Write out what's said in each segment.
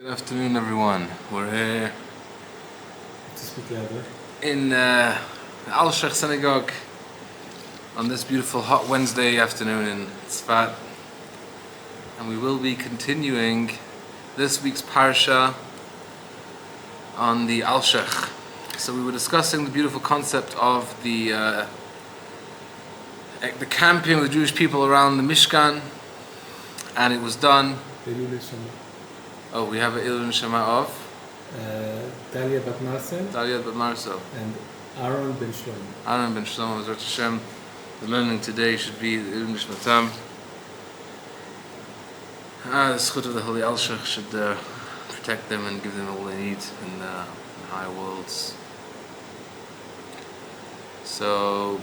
Good afternoon, everyone. We're here together in Alshech synagogue on this beautiful hot Wednesday afternoon in Tzfat, and we will be continuing this week's Parashat on the Alshech. So we were discussing the beautiful concept of the camping of the Jewish people around the Mishkan, and it was done. Oh, we have an Ilun Shema of Dalia Bat Marcel and Aaron Ben Shlomo. Aaron Ben Shlomo, Hazrat Hashem. The learning today should be the Ilun Shmatam. The Schut of the Holy Alshech should protect them and give them all they need in the higher worlds. So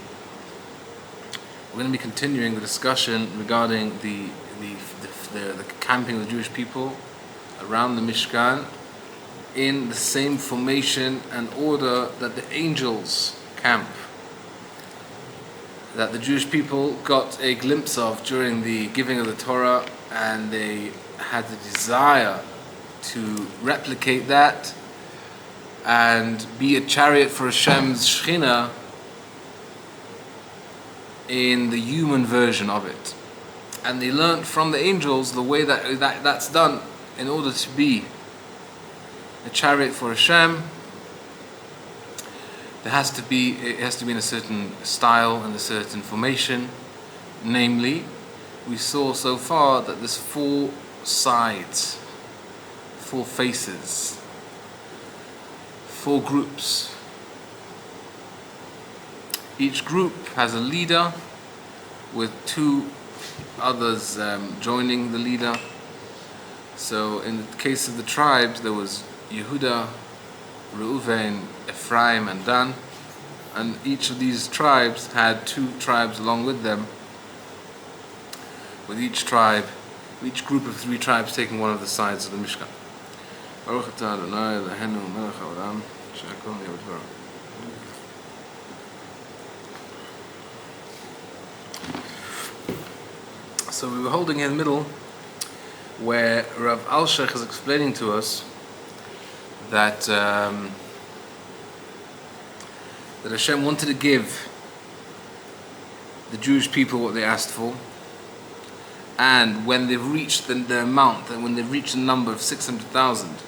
we're going to be continuing the discussion regarding the camping of the Jewish people around the Mishkan in the same formation and order that the angels camp, that the Jewish people got a glimpse of during the giving of the Torah, and they had the desire to replicate that and be a chariot for Hashem's Shekhinah in the human version of it. And they learned from the angels the way that's done. In order to be a chariot for Hashem, it has to be in a certain style and a certain formation. Namely, we saw so far that there's 4 sides, 4 faces, 4 groups. Each group has a leader with 2 others joining the leader. So in the case of the tribes, there was Yehuda, Reuven, Ephraim, and Dan, and each of these tribes had 2 tribes along with them, with each group of 3 tribes taking one of the sides of the Mishkan. Baruch atah Adonai Eloheinu melech haolam, she'akol nהיה b'dvaro. So we were holding in the middle, where Rav Alshech is explaining to us that that Hashem wanted to give the Jewish people what they asked for, and when they've reached the amount, and when they've reached the number of 600,000,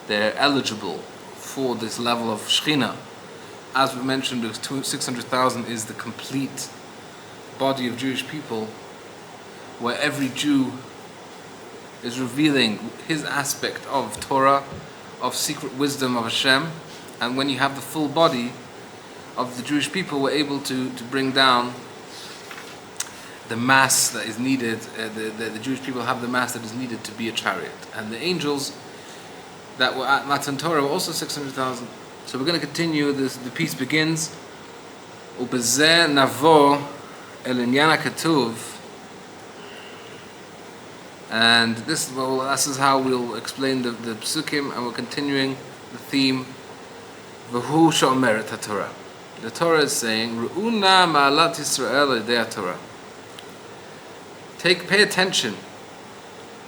they're eligible for this level of Shekhinah. As we mentioned, 600,000 is the complete body of Jewish people, where every Jew is revealing his aspect of Torah, of secret wisdom of Hashem. And when you have the full body of the Jewish people, we're able to bring down the mass that is needed. The Jewish people have the mass that is needed to be a chariot. And the angels that were at Matan Torah were also 600,000. So we're going to continue. The piece begins, Ubezeh navo el inyan hakatuv. And this is how we'll explain the psukim, and we're continuing the theme. V'hu she'omeret haTorah. The Torah is saying, Ru'una ma'alat Israel edei haTorah. Pay attention,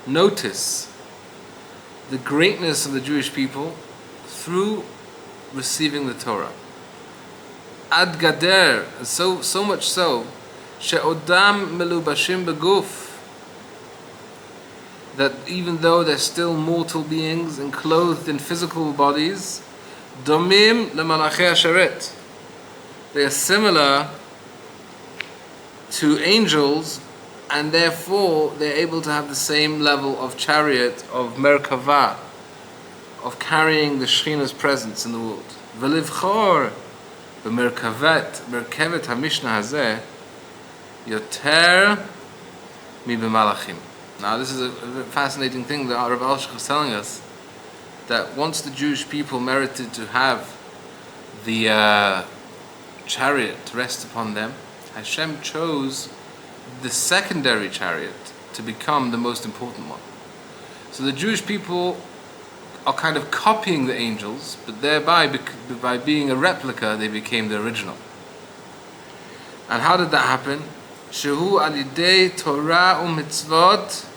notice the greatness of the Jewish people through receiving the Torah. Ad gader, so much so, she'odam melubashim beguf, that even though they're still mortal beings and clothed in physical bodies, domim lemalachei hasharet, they are similar to angels, and therefore they're able to have the same level of chariot, of merkava, of carrying the Shekhinah's presence in the world. V'livchor b'merkevet hamishna hazeh yoter mi b'malachim. Now this is a fascinating thing that Rav Alshech is telling us, that once the Jewish people merited to have the chariot to rest upon them, Hashem chose the secondary chariot to become the most important one. So the Jewish people are kind of copying the angels, but thereby, by being a replica, they became the original. And how did that happen? Shehu alidei Torah u'mitzvot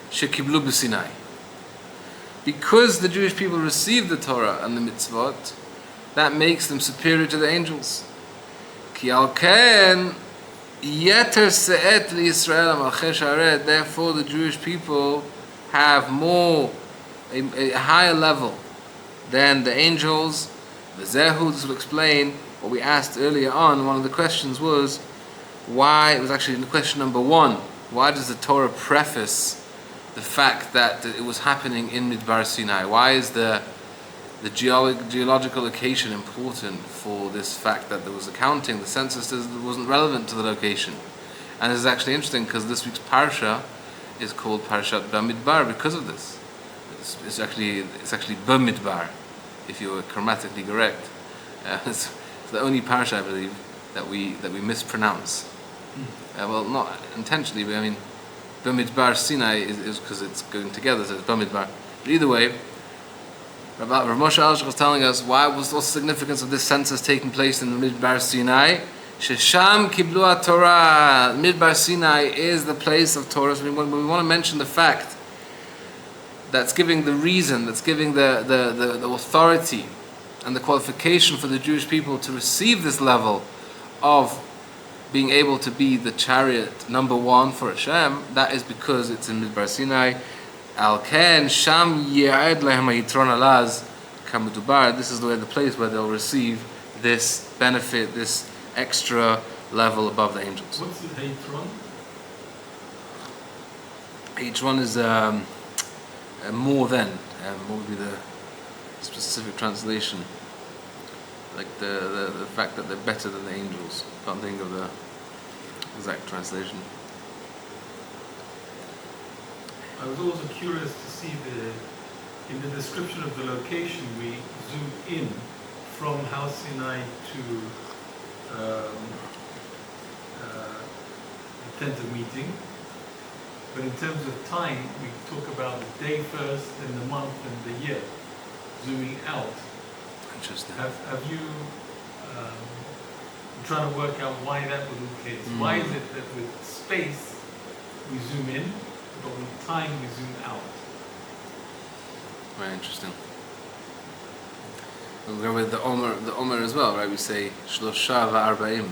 shekiblu b'Sinai. because the Jewish people received the Torah and the mitzvot, that makes them superior to the angels. Ki al ken yeter se'et liYisrael Alshech Shul. Therefore, the Jewish people have a higher level than the angels. The Zehu, this will explain what we asked earlier on. One of the questions was why, it was actually in question number 1, why does the Torah preface the fact that it was happening in Midbar Sinai? Why is the geological location important for this fact that there was a counting? The census wasn't relevant to the location. And this is actually interesting because this week's Parasha is called Parashat Bamidbar because of this. It's actually Bamidbar, if you were grammatically correct. It's the only Parasha, I believe, that we mispronounce. Well, not intentionally, but I mean, Bamidbar Sinai is because it's going together, so it's Bamidbar. But either way, Rav Moshe Alshech was telling us what's the significance of this census taking place in the Midbar Sinai. Shesham kiblu Torah. Midbar Sinai is the place of Torah. So we want to mention the fact that's giving the reason, that's giving the authority and the qualification for the Jewish people to receive this level of being able to be the chariot number 1 for Hashem. That is because it's in Midbar Sinai. Al ken sham yi'ad lehem ha'yitron alaz kamudubar. This is the place where they'll receive this benefit, this extra level above the angels. What's the ha'yitron? Ha'yitron is more than. What would be the specific translation? Like the fact that they're better than the angels. Can't think of the exact translation. I was also curious to see in the description of the location, we zoom in from Har Sinai to the tent of meeting. But in terms of time, we talk about the day first, then the month, and the year, zooming out. Interesting. Have you trying to work out why that was the case? Why is it that with space we zoom in, but with time we zoom out? Very interesting. We'll go with the Omer as well, right? We say Shlosha va'arba'im.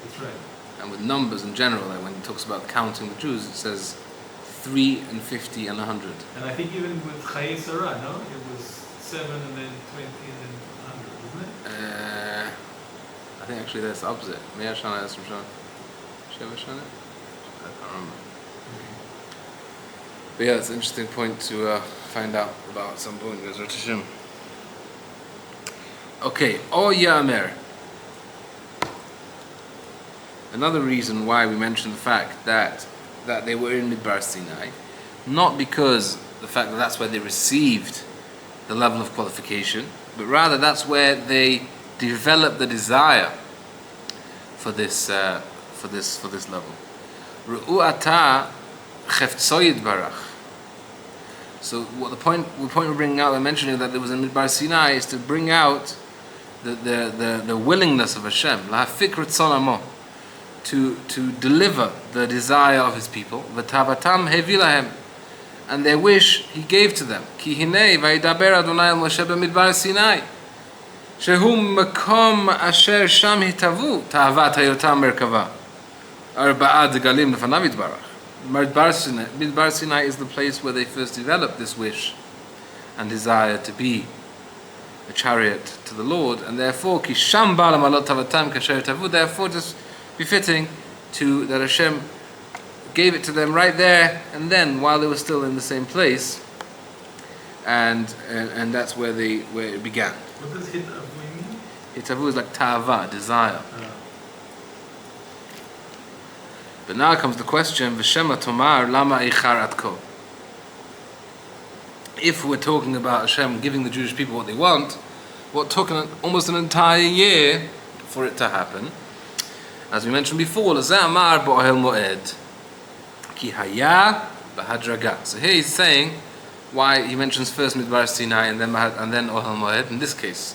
That's right. And with numbers in general, like when he talks about counting the Jews, it says 3 and 50 and 100. And I think even with Chayei Sarah, no? It was 7 and then 20 and then 100, wasn't it? I think actually that's the opposite. Me'ah Shana Esrim Shana. Sheva Shana? I can't remember. But yeah, it's an interesting point to find out about at some point. Bezrat Hashem. Okay, O Yamer. Another reason why we mentioned the fact that they were in Midbar Sinai, not because the fact that that's where they received the level of qualification, but rather that's where they developed the desire for this level. Ru'u ata cheftzoi yitbarach. So what the point we're bringing out, we're mentioning that there was in Midbar Sinai, is to bring out the willingness of Hashem, lahafik ratzon amo, to deliver the desire of His people. V'tavatam hevi lahem, and their wish He gave to them. Ki hinei vayidaber Adonai al Moshe b'Midbar Sinai, shehu makom asher sham hitavu ta'avat hayotam merkava arba'a degalim lefanav yitbarach. Midbar Sinai is the place where they first developed this wish and desire to be a chariot to the Lord, and therefore ki sham ba'alam alot tavatam kasher tavu, therefore just befitting to that Hashem gave it to them right there and then while they were still in the same place, and that's where it began. What does hitavu mean? Hitavu is like ta'ava, desire. But now comes the question: V'shema tomar lama ichar atko. If we're talking about Hashem giving the Jewish people what they want, what took almost an entire year for it to happen? As we mentioned before, l'zeh bo'ohel moed ki haya b'hadraga. So here he's saying why he mentions first Midbar Sinai and then Ohel Moed in this case.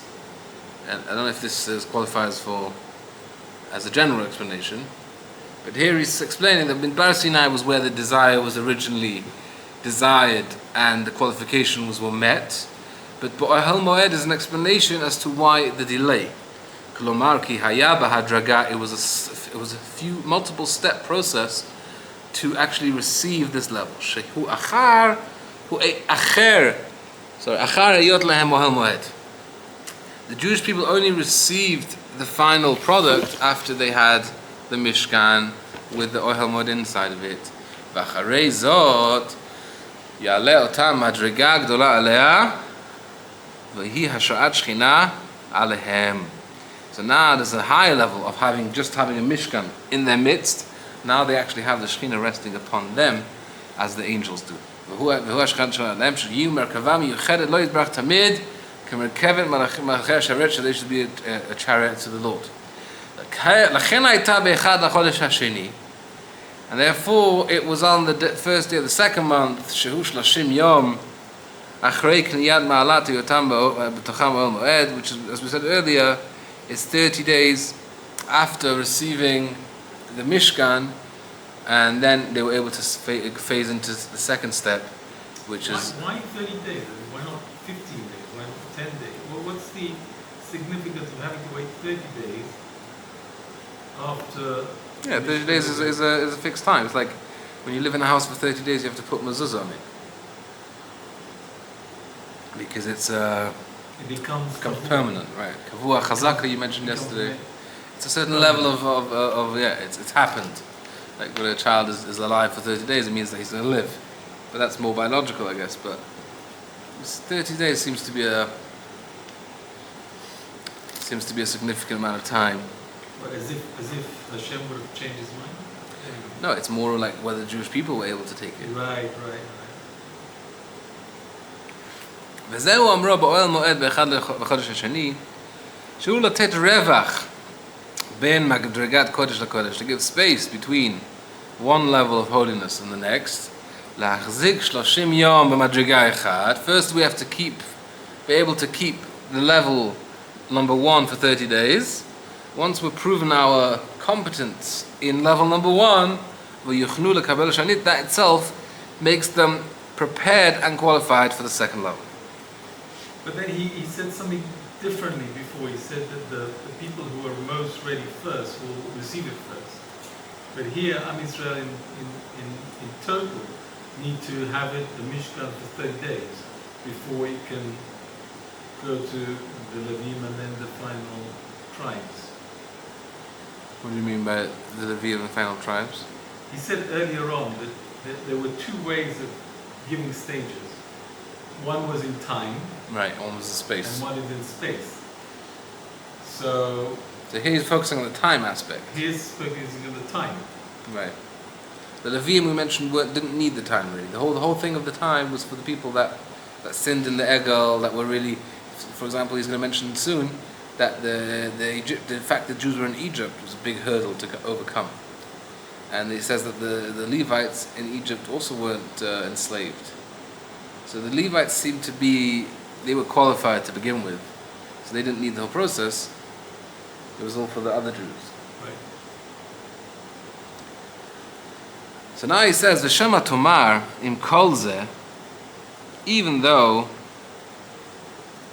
And I don't know if this qualifies as a general explanation, but here he's explaining that Midbar Sinai was where the desire was originally desired and the qualifications were met. But Ba'al Moed is an explanation as to why the delay. Klomar ki haya b'hadraga, it was a few multiple step process to actually receive this level. Shehu achar hu acher. Sorry, achar hayot lahem Ba'al Moed. The Jewish people only received the final product after they had the Mishkan with the Ohel Moed inside of it. V'acharei zot ya'aleh otam madriga gdola alea v'hi hasha'at shchina alehem. So now there's a higher level of having a Mishkan in their midst. Now they actually have the Shekhinah resting upon them as the angels do. They should be a chariot to the Lord. And therefore it was on the first day of the second month, Shehu Shlashim Yom, which is, as we said earlier, is 30 days after receiving the Mishkan, and then they were able to phase into the second step, which is... Why 30 days? Why not 15 days? Why not 10 days? Well, what's the significance of having to wait 30 days after... Yeah, 30 days is a fixed time. It's like when you live in a house for 30 days, you have to put mezuzah on it. Because it becomes permanent, right? Kavua chazaka you mentioned yesterday. It's a certain level of it's happened. Like when a child is alive for 30 days, it means that he's going to live. But that's more biological, I guess. But 30 days seems to be a significant amount of time. But as if Hashem would have changed his mind? No, it's more like whether the Jewish people were able to take it. Right. וזהו אמרו באוהל מועד באחד לחודש השני, שהוא לתת רווח בין מדרגת קודש לקודש, to give space between one level of holiness and the next, להחזיק 30 יום במדרגה אחת. First we have to be able to keep the level number 1 for 30 days. Once we've proven our competence in level number 1, ויוכלו לקבל שנית, that itself makes them prepared and qualified for the second level. But then he said something differently before. He said that the people who are most ready first will receive it first. But here, Am Israel in total need to have it, the Mishkan, for 30 days before it can go to the Levim and then the final tribes. What do you mean by the Levim and the final tribes? He said earlier on that there were two ways of giving stages. One was in time. Right, one was in space. And one is in space. So here he's focusing on the time aspect. He's focusing on the time. Right. The Levim we mentioned didn't need the time really. The whole thing of the time was for the people that sinned in the Egel, that were really, for example, he's going to mention soon that the fact that Jews were in Egypt was a big hurdle to overcome. And he says that the Levites in Egypt also weren't enslaved. So the Levites seemed to be, they were qualified to begin with. So they didn't need the whole process. It was all for the other Jews. Right. So now he says, V'shema tomar im kol zeh, even though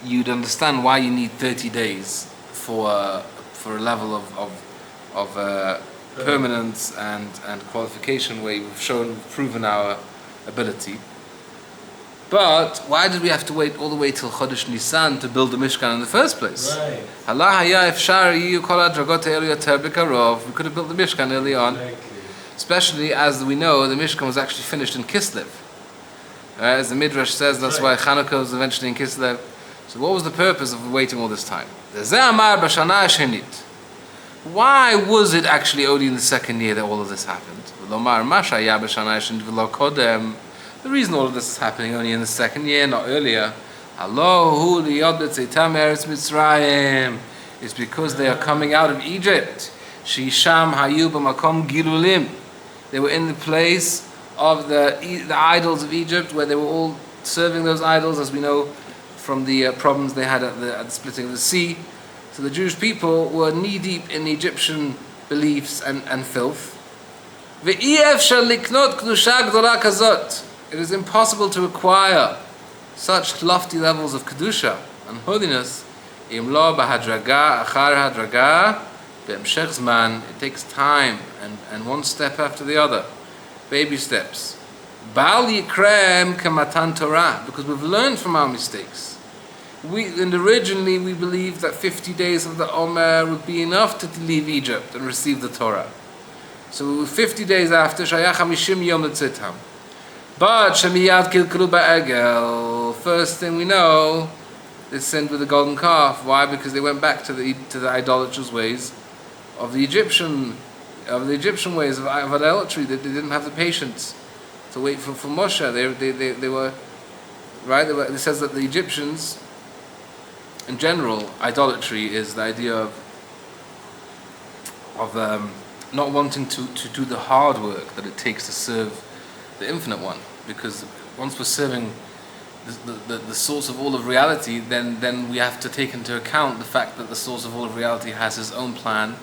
you'd understand why you need 30 days for a level of permanence and qualification where we've proven our ability. But why did we have to wait all the way till Chodesh Nisan to build the Mishkan in the first place? Right. We could have built the Mishkan early on. Exactly. Especially as we know, the Mishkan was actually finished in Kislev. As the Midrash says, that's why Hanukkah was eventually in Kislev. So what was the purpose of waiting all this time? Why was it actually only in the second year that all of this happened? The reason all of this is happening only in the second year, not earlier, is because they are coming out of Egypt. They were in the place of the idols of Egypt, where they were all serving those idols, as we know from the problems they had at the splitting of the sea. So the Jewish people were knee-deep in Egyptian beliefs and filth. it is impossible to acquire such lofty levels of kedusha and holiness. Im lo b'hadraga achar hadraga be'emshech zman. It takes time and one step after the other, baby steps. Bal yikrem kematan Torah, because we've learned from our mistakes. Originally we believed that 50 days of the Omer would be enough to leave Egypt and receive the Torah. So 50 days after, Shayach HaMishim Yom L'Tzitam. But Shemiyad Kilkelu Ba'egel, first thing we know, they sinned with the golden calf. Why? Because they went back to the idolatrous ways of the Egyptian ways of idolatry. They didn't have the patience to wait for Moshe. They were right. It says that the Egyptians, in general, idolatry is the idea of not wanting to do the hard work that it takes to serve the Infinite One. Because once we're serving the source of all of reality, then we have to take into account the fact that the source of all of reality has his own plan,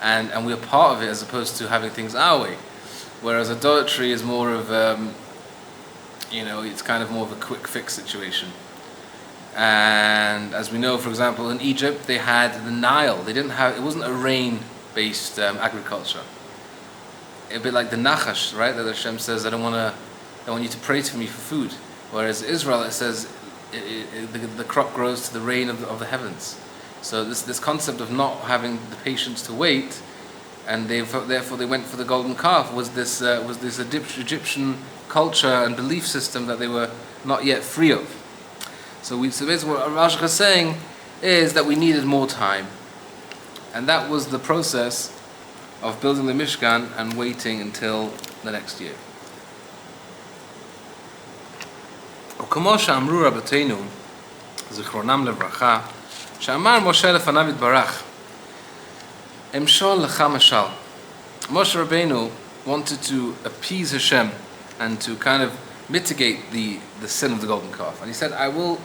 and we're part of it, as opposed to having things our way. Whereas idolatry is more of it's kind of more of a quick fix situation. And as we know, for example, in Egypt they had the Nile. It wasn't a rain-based agriculture. A bit like the Nachash, right? That Hashem says, I want you to pray to me for food. Whereas Israel, it says the crop grows to the rain of the heavens. So this concept of not having the patience to wait, and therefore they went for the golden calf, was this Egyptian culture and belief system that they were not yet free of. So basically what Holy Alshech is saying is that we needed more time. And that was the process of building the Mishkan and waiting until the next year. וכמו שאמרו רבותינו, זיכרונם לברכה, שאמר משה לפניו יתברך, אמשול לך משל. Moshe Rabbeinu wanted to appease Hashem and to kind of mitigate the sin of the golden calf. And he said, I will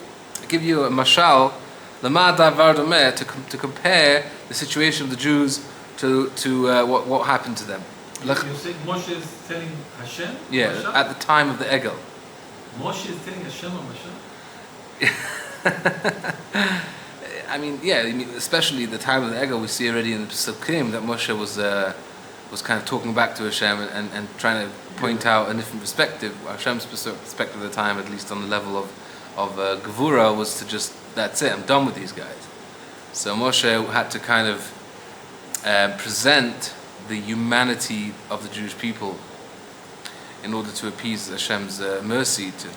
give you a mashal, to compare the situation of the Jews to what happened to them. You say Moshe is telling Hashem? Yeah, Mashal? at the time of the Egel. Moshe is telling Hashem a mashal? Especially at the time of the Egel, we see already in the Pesukim that Moshe was kind of talking back to Hashem and trying to point out a different perspective. Hashem's perspective at the time, at least on the level of Gevura, was to just, that's it, I'm done with these guys. So Moshe had to kind of present the humanity of the Jewish people in order to appease Hashem's mercy, to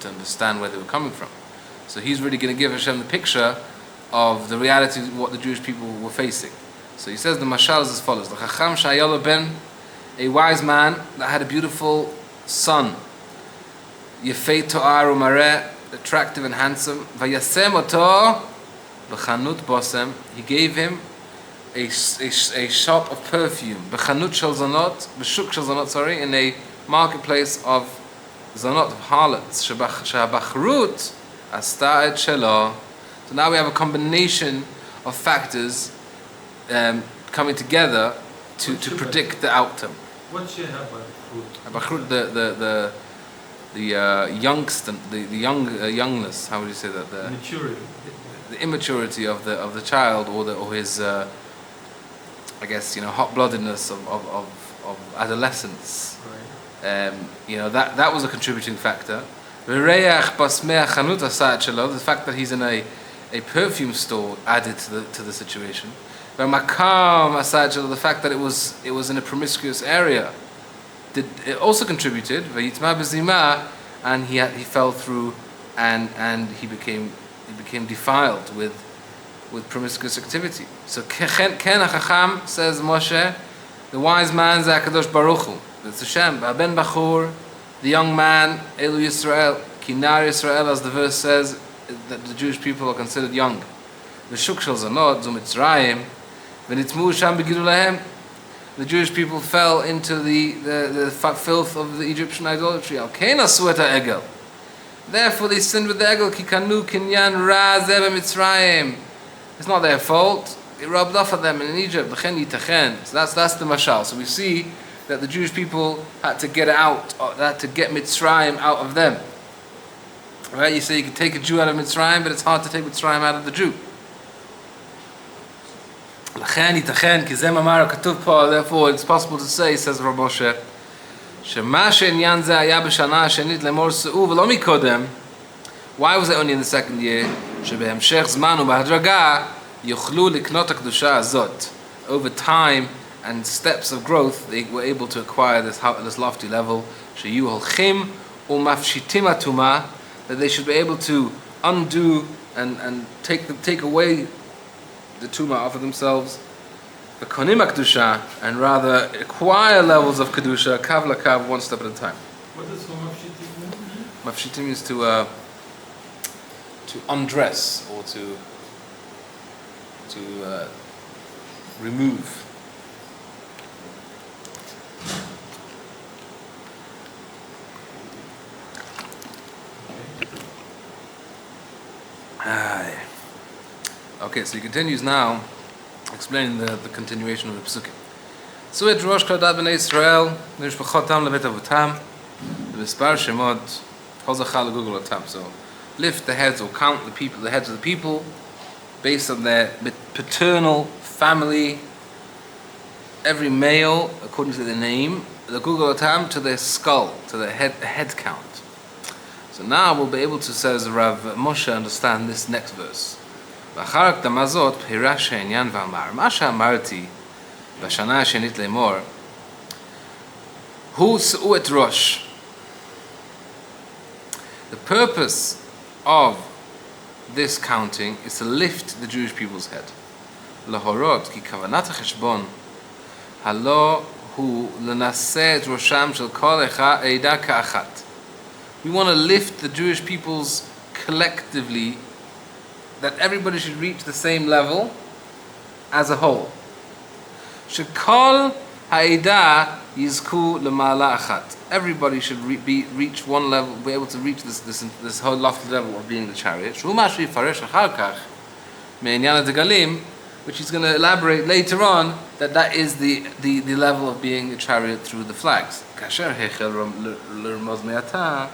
understand where they were coming from. So he's really going to give Hashem the picture of the reality of what the Jewish people were facing. So he says the mashal is as follows: the Chacham Shayalo ben, a wise man that had a beautiful son, Yefei To'ar Umareh, attractive and handsome, Vayasem Oto b'chanut bosem, he gave him a shop of perfume, b'chanut shel zanot, b'shuk shel zanot, in a marketplace of zanot, of harlots, shabachrut asta et shelo. So now we have a combination of factors coming together to predict the outcome. What's Habachrut? Habachrut, the youngness. How would you say that? The maturity. The immaturity of the child, or his hot-bloodedness of adolescence. Right. That was a contributing factor. The fact that he's in a perfume store added to the situation. The fact that it was in a promiscuous area, it also contributed. And he fell through, and he became defiled with promiscuous activity. So Ken HaChacham, says Moshe, the wise man is HaKadosh Baruch Hu. It's Hashem. Ben Bachur, the young man, Elu Yisrael, Kinar Yisrael, as the verse says, that the Jewish people are considered young. V'shuk shel zanot, zu Mitzrayim, v'nitmu sham b'gidulahem. The Jewish people fell into the filth of the Egyptian idolatry. Al kein asu et ha'egel. Therefore they sinned with the egel, ki kanu kinyan ra zeh b'Mitzrayim. It's not their fault. It rubbed off at them in Egypt. L'chen yitachen. So that's the mashal. So we see that the Jewish people had to get out, or had to get Mitzrayim out of them. Right? You say you can take a Jew out of Mitzrayim, but it's hard to take Mitzrayim out of the Jew. Therefore, it's possible to say, says Rav Moshe, why was it only in the second year? Over time and steps of growth, they were able to acquire this lofty level. That they should be able to undo and take away the tumah off of themselves, and rather acquire levels of kedusha, kav lakav, one step at a time. What does mafshitim mean? Mafshitim means to undress or to remove. Okay, so he continues now, explaining the continuation of the Pesukim. Suet Rosh Kodat B'nai Israel, Nishpachotam Levet Avotam, B'mispar Shemot, Hozachal Google Otam. So, lift the heads or count the heads of the people, based on their paternal family, every male, according to their name, the Google Otam, to their skull, to their head count. So now we'll be able to, says Rav Moshe, understand this next verse. ואחר הקדמה זאת, פירש העניין ואמר, מה שאמרתי בשנה השנית לאמור, הוא שאו את ראש. The purpose of this counting is to lift the Jewish people's head. להורות, כי כוונת החשבון, הלא הוא לנשא את ראשם של כל עדה כאחת. We want to lift the Jewish peoples collectively, that everybody should reach the same level as a whole. Shekol ha'edah yizku lema'ala achat. Everybody should reach one level, be able to reach this whole lofty level of being the chariot. Shu mashri faresh achar kach me'inyan ha'degalim, which he's going to elaborate later on, that is the level of being a chariot through the flags. Kasher hechel l'rmos me'ata,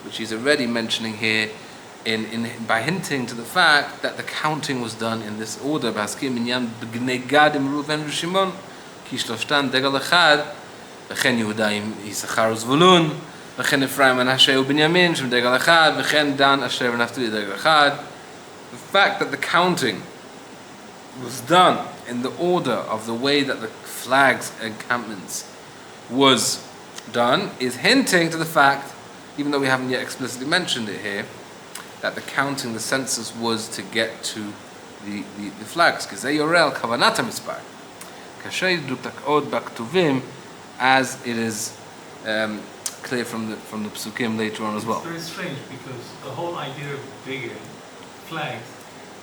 which he's already mentioning here, by hinting to the fact that the counting was done in this order. B'haskim minyan b'gnei Gad im Reuven v'Shimon, ki shloftan degel echad, v'chen Yehuda im Yisachar u'Zvulun, v'chen Ephraim Menashe u'Binyamin shem degel echad, v'chen Dan Asher v'Naftali degel echad. The fact that the counting was done in the order of the way that the flags encampments was done is hinting to the fact, even though we haven't yet explicitly mentioned it here, that the counting, the census, was to get to the flags. Because they yorel kavanat hamispar, kasher dutakod baktuvim, as it is clear from the Pesukim later on as well. It's very strange because the whole idea of bigger flags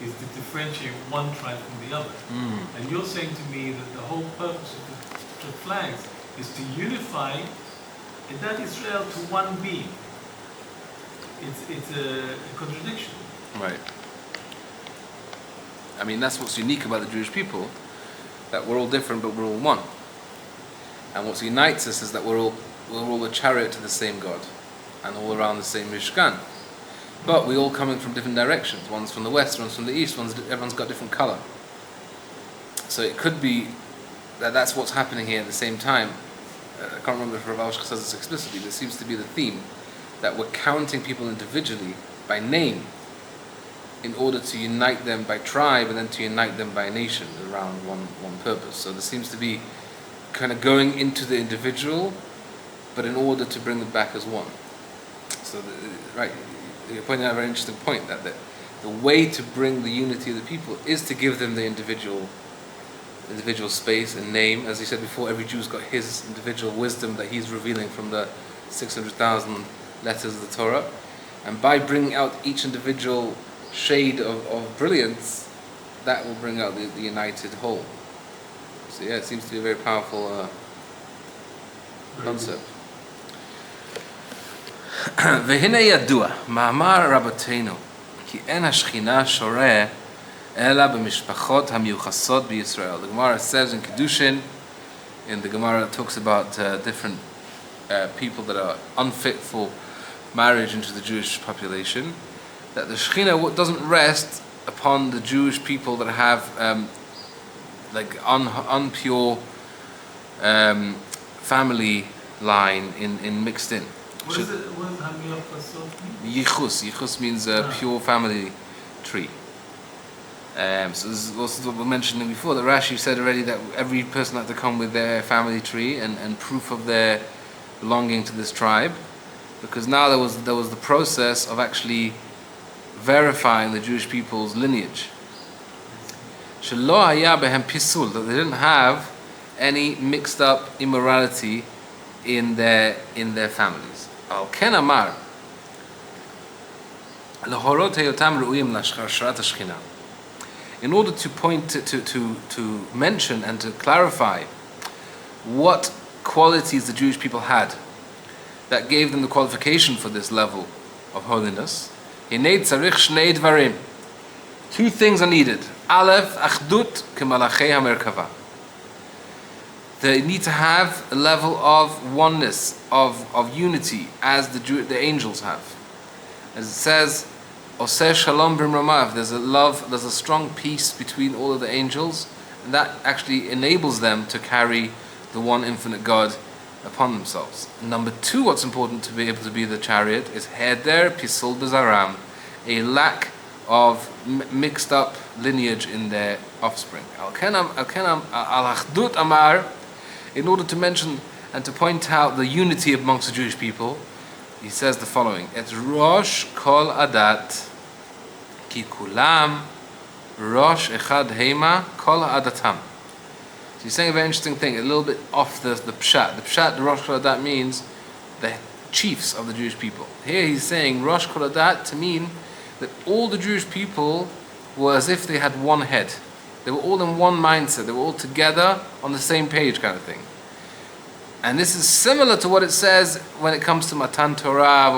is to differentiate one tribe from the other. And you're saying to me that the whole purpose of the flags is to unify Tzfat Israel to one being. It's a contradiction. Right. I mean, that's what's unique about the Jewish people, that we're all different but we're all one. And what unites us is that we're all a chariot to the same God and all around the same Mishkan. But we're all coming from different directions. One's from the west, one's from the east, everyone's got different color. So it could be that that's what's happening here at the same time. I can't remember if Rav Alshech says this explicitly, but it seems to be the theme, that we're counting people individually by name in order to unite them by tribe and then to unite them by nation around one purpose. So there seems to be kind of going into the individual, but in order to bring them back as one. So, right, you're pointing out a very interesting point, that the way to bring the unity of the people is to give them the individual space and name. As you said before, every Jew's got his individual wisdom that he's revealing from the 600,000 letters of the Torah, and by bringing out each individual shade of brilliance, that will bring out the united whole. So yeah, it seems to be a very powerful concept. והנה ידוע, מאמר רבותינו, כי אין השכינה שורה אלא במשפחות המיוחסות בישראל. The Gemara says in Kedushin in the Gemara that talks about different people that are unfit for marriage into the Jewish population, that the Shekhinah doesn't rest upon the Jewish people that have unpure family line in mixed in. What does Hamiyah Fasot mean? Yichus means pure family tree. So this is also what we mentioned before, that Rashi said already that every person had to come with their family tree and proof of their belonging to this tribe, because now there was the process of actually verifying the Jewish people's lineage. Shelo haya behem pisul, that they didn't have any mixed up immorality in their families. Al ken amar lahorot heyotam ru'im lashcharat hashchina. In order to point to mention and to clarify what qualities the Jewish people had that gave them the qualification for this level of holiness, hinei tzarich shnei dvarim. Two things are needed. Aleph, achdut kemalachei hamerkava. They need to have a level of oneness, of unity, as the angels have. As it says, Oseh shalom b'mramav, there's a strong peace between all of the angels, and that actually enables them to carry the one infinite God upon themselves. Number two, what's important to be able to be the chariot is heder pisul b'zaram, a lack of mixed up lineage in their offspring. Al-achdut amar, in order to mention and to point out the unity amongst the Jewish people, he says the following: Et rosh kol adat ki kulam rosh echad heima kol adatam. So he's saying a very interesting thing, a little bit off the pshat. The pshat, the rosh kol adat, means the chiefs of the Jewish people. Here he's saying rosh kol adat to mean that all the Jewish people were as if they had one head. They were all in one mindset. They were all together on the same page, kind of thing. And this is similar to what it says when it comes to Matan Torah.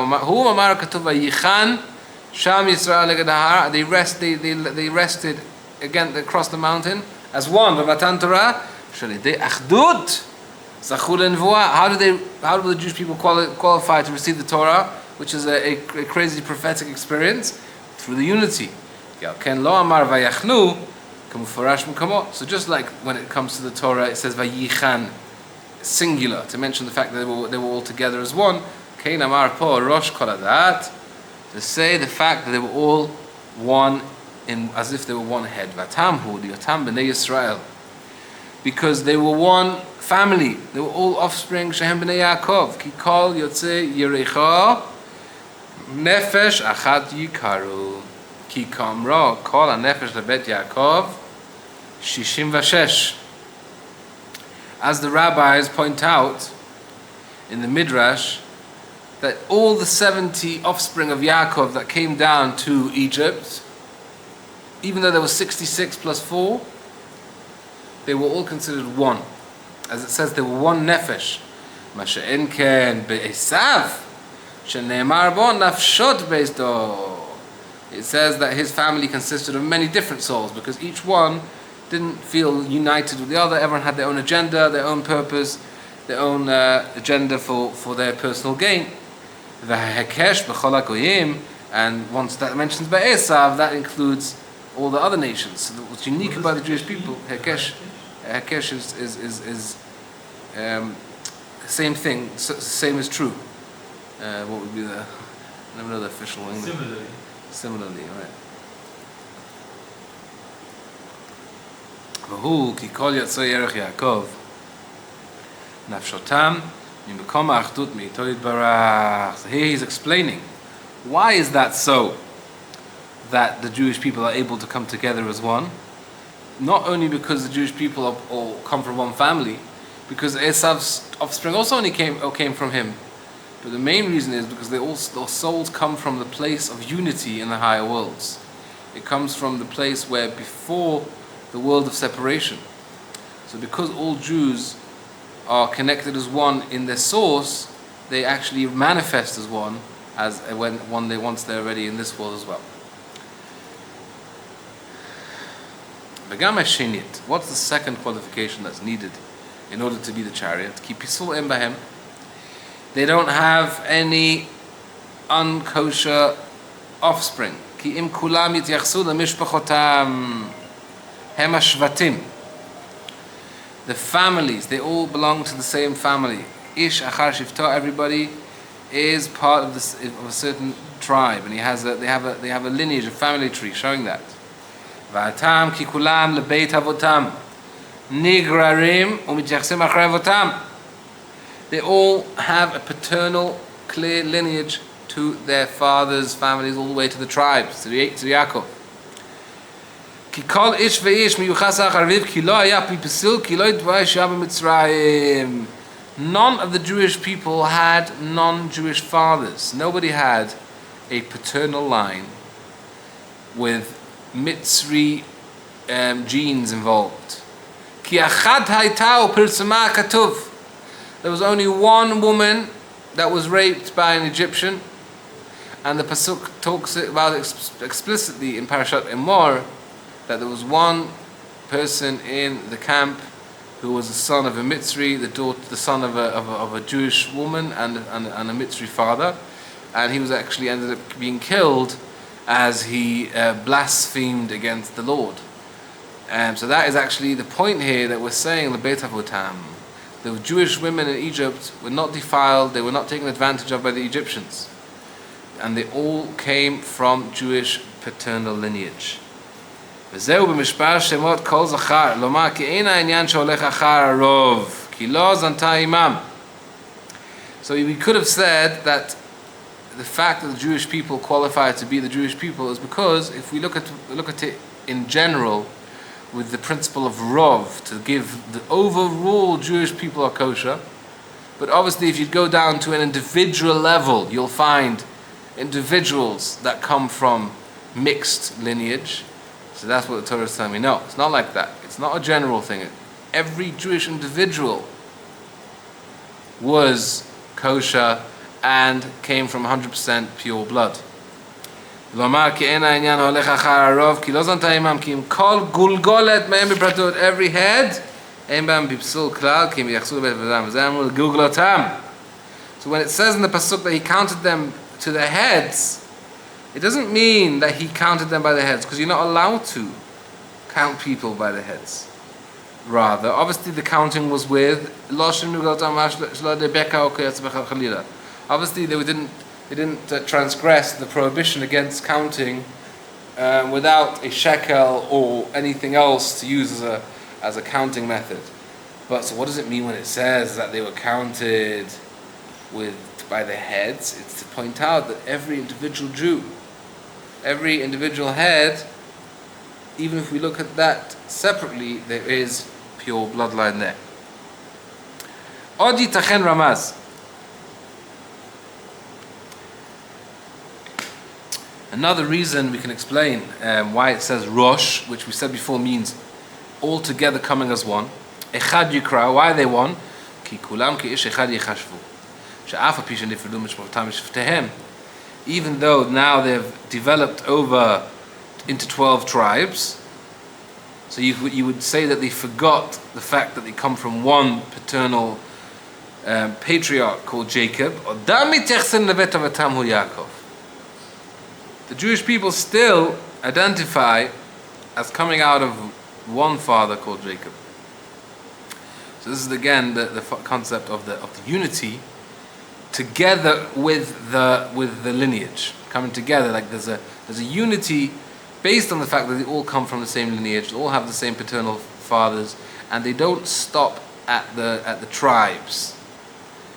They rested again across the mountain as one. But Matan Torah, how do the Jewish people qualify to receive the Torah, which is a crazy prophetic experience? Through the unity. So just like when it comes to the Torah, it says Vayichan, singular, to mention the fact that they were all together as one. To say the fact that they were all one, as if they were one head. Because they were one family. They were all offspring Shehem b'nei Yaakov. Ki kol yotze Yerecha nefesh achat yikaru. Ki kamra kol hanefesh lebet Yaakov shishim vashesh. As the rabbis point out in the Midrash, that all the 70 offspring of Yaakov that came down to Egypt, even though there was 66 plus 4, they were all considered one. As it says, they were one nefesh. Masha'en ken be'esav, shene'emar bo nafshot be'ezdo. It says that his family consisted of many different souls, because each one didn't feel united with the other. Everyone had their own agenda, their own purpose, their own agenda for their personal gain. And once that mentions Be'esav, that includes all the other nations. So what's unique about the Jewish people, Hekesh is same thing, same is true. What would be the, I never know the official English. Similarly, right. V'hu ki kol yatzei yerech Yaakov nafshotam mimkom ha'achdut me'ito yitbarach. So here he's explaining why is that so, that the Jewish people are able to come together as one. Not only because the Jewish people all come from one family, because Esav's offspring also only came from him. But the main reason is because their souls come from the place of unity in the higher worlds. It comes from the place where before the world of separation. So because all Jews are connected as one in their source, they actually manifest as one once they're already in this world as well. What's the second qualification that's needed in order to be the chariot. Ki pisul em bahem. They don't have any unkosher offspring. Ki im kulam yityachsu lemishpachotam hem hashvatim. The families, they all belong to the same family. Ish achar shivto, everybody is part of a certain tribe, and they have a lineage, a family tree showing that. Va'atam ki kulam lebeit avotam nigrarim umitachsim achar avotam. They all have a paternal, clear lineage to their fathers' families, all the way to the tribes, to Yaakov. Ki kol ish ve'ish miyuchas achar aviv ki lo haya pipisil ki lo yidvai shab b'Mitzrayim. None of the Jewish people had non-Jewish fathers. Nobody had a paternal line with Mitzri genes involved. Ki achad hayta u'pirsama katuv. There was only one woman that was raped by an Egyptian, and the pasuk talks about it explicitly in Parashat Emor, that there was one person in the camp who was the son of a Mitzri, the son of a Jewish woman and a Mitzri father, and he was actually ended up being killed as he blasphemed against the Lord. So that is actually the point here that we're saying the Beit Avotam. The Jewish women in Egypt were not defiled; they were not taken advantage of by the Egyptians, and they all came from Jewish paternal lineage. וזהו במשפט שמות כל זכר, לומר כי אין העניין שהולך אחר הרוב, כי לא זנתה עמם. So we could have said that the fact that the Jewish people qualify to be the Jewish people is because if we look at it in general with the principle of rov, to give the overall Jewish people are kosher, but obviously if you go down to an individual level, you'll find individuals that come from mixed lineage. So that's what the Torah is telling me. No, it's not like that. It's not a general thing. Every Jewish individual was kosher and came from 100% pure blood. Every head, so when it says in the pasuk that he counted them to their heads, it doesn't mean that he counted them by their heads, because you're not allowed to count people by their heads. Rather, obviously the counting was with obviously they didn't transgress the prohibition against counting without a shekel or anything else to use as a counting method. But so what does it mean when it says that they were counted by their heads? It's to point out that every individual Jew, every individual head, even if we look at that separately, there is pure bloodline there. Odi tachen ramaz. Another reason we can explain why it says Rosh, which we said before means all together coming as one. Echad yikra, why are they one? Ki kulam ki ish echad yichashvu. She'af ha-pi shenifredu mishpachtam mishptehem. Even though now they've developed over into 12 tribes, so you would say that they forgot the fact that they come from one paternal patriarch called Jacob. The Jewish people still identify as coming out of one father called Jacob. So this is again the concept of the unity together with the lineage, coming together. Like there's a unity based on the fact that they all come from the same lineage, they all have the same paternal fathers, and they don't stop at the tribes.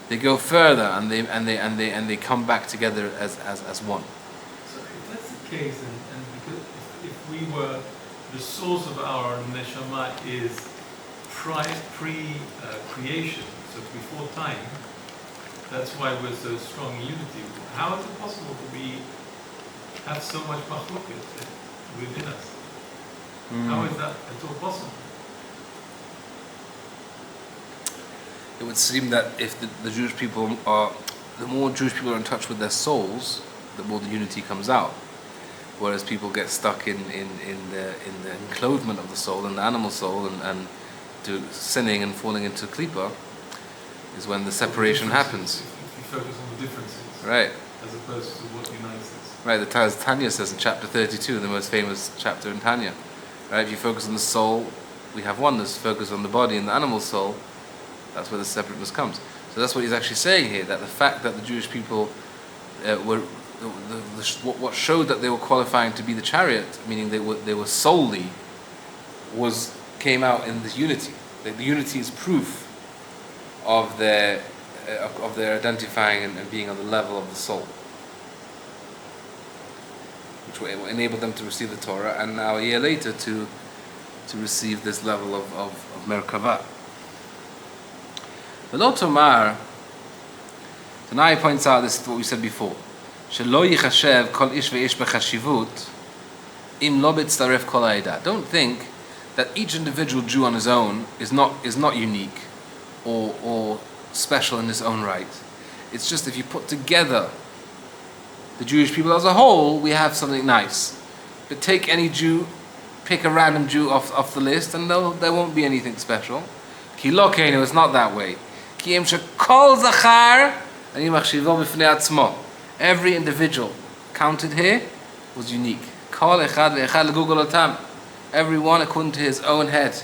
They go further, and they come back together as one. So if that's the case, and because if we were, the source of our neshama is pre-creation, so before time, that's why we're so strong in unity. How is it possible to have so much machloket within us? How is that at all possible? It would seem that if the Jewish people are, the more Jewish people are in touch with their souls, the more the unity comes out. Whereas people get stuck in the enclothement of the soul and the animal soul and to sinning and falling into klipa is when the separation happens. If you focus on the differences, Right. as opposed to what unites us. Right, the Tanya says in chapter 32, the most famous chapter in Tanya, right, if you focus on the soul, we have oneness. Focus on the body and the animal soul, that's where the separateness comes. So that's what he's actually saying here, that the fact that the Jewish people what showed that they were qualifying to be the chariot, meaning they were solely, came out in this unity. The unity is proof of their identifying and being on the level of the soul, which will enable them to receive the Torah, and now a year later to receive this level of Merkavah. The Lo Tomar, so now he points out this is what we said before. Shelo yichashev kol ish ve'ish b'chashivut im lo b'tzaref kol ha'edah. Don't think that each individual Jew on his own is not unique or special in his own right. It's just if you put together the Jewish people as a whole, we have something nice. But take any Jew, pick a random Jew off the list, and there won't be anything special. Ki lo keinu, it's not that way. Ki im shekol zachar ani machshivo b'fnei atzmo. Every individual counted here was unique. Kol echad ve'echad l'gugol otam. Everyone according to his own head.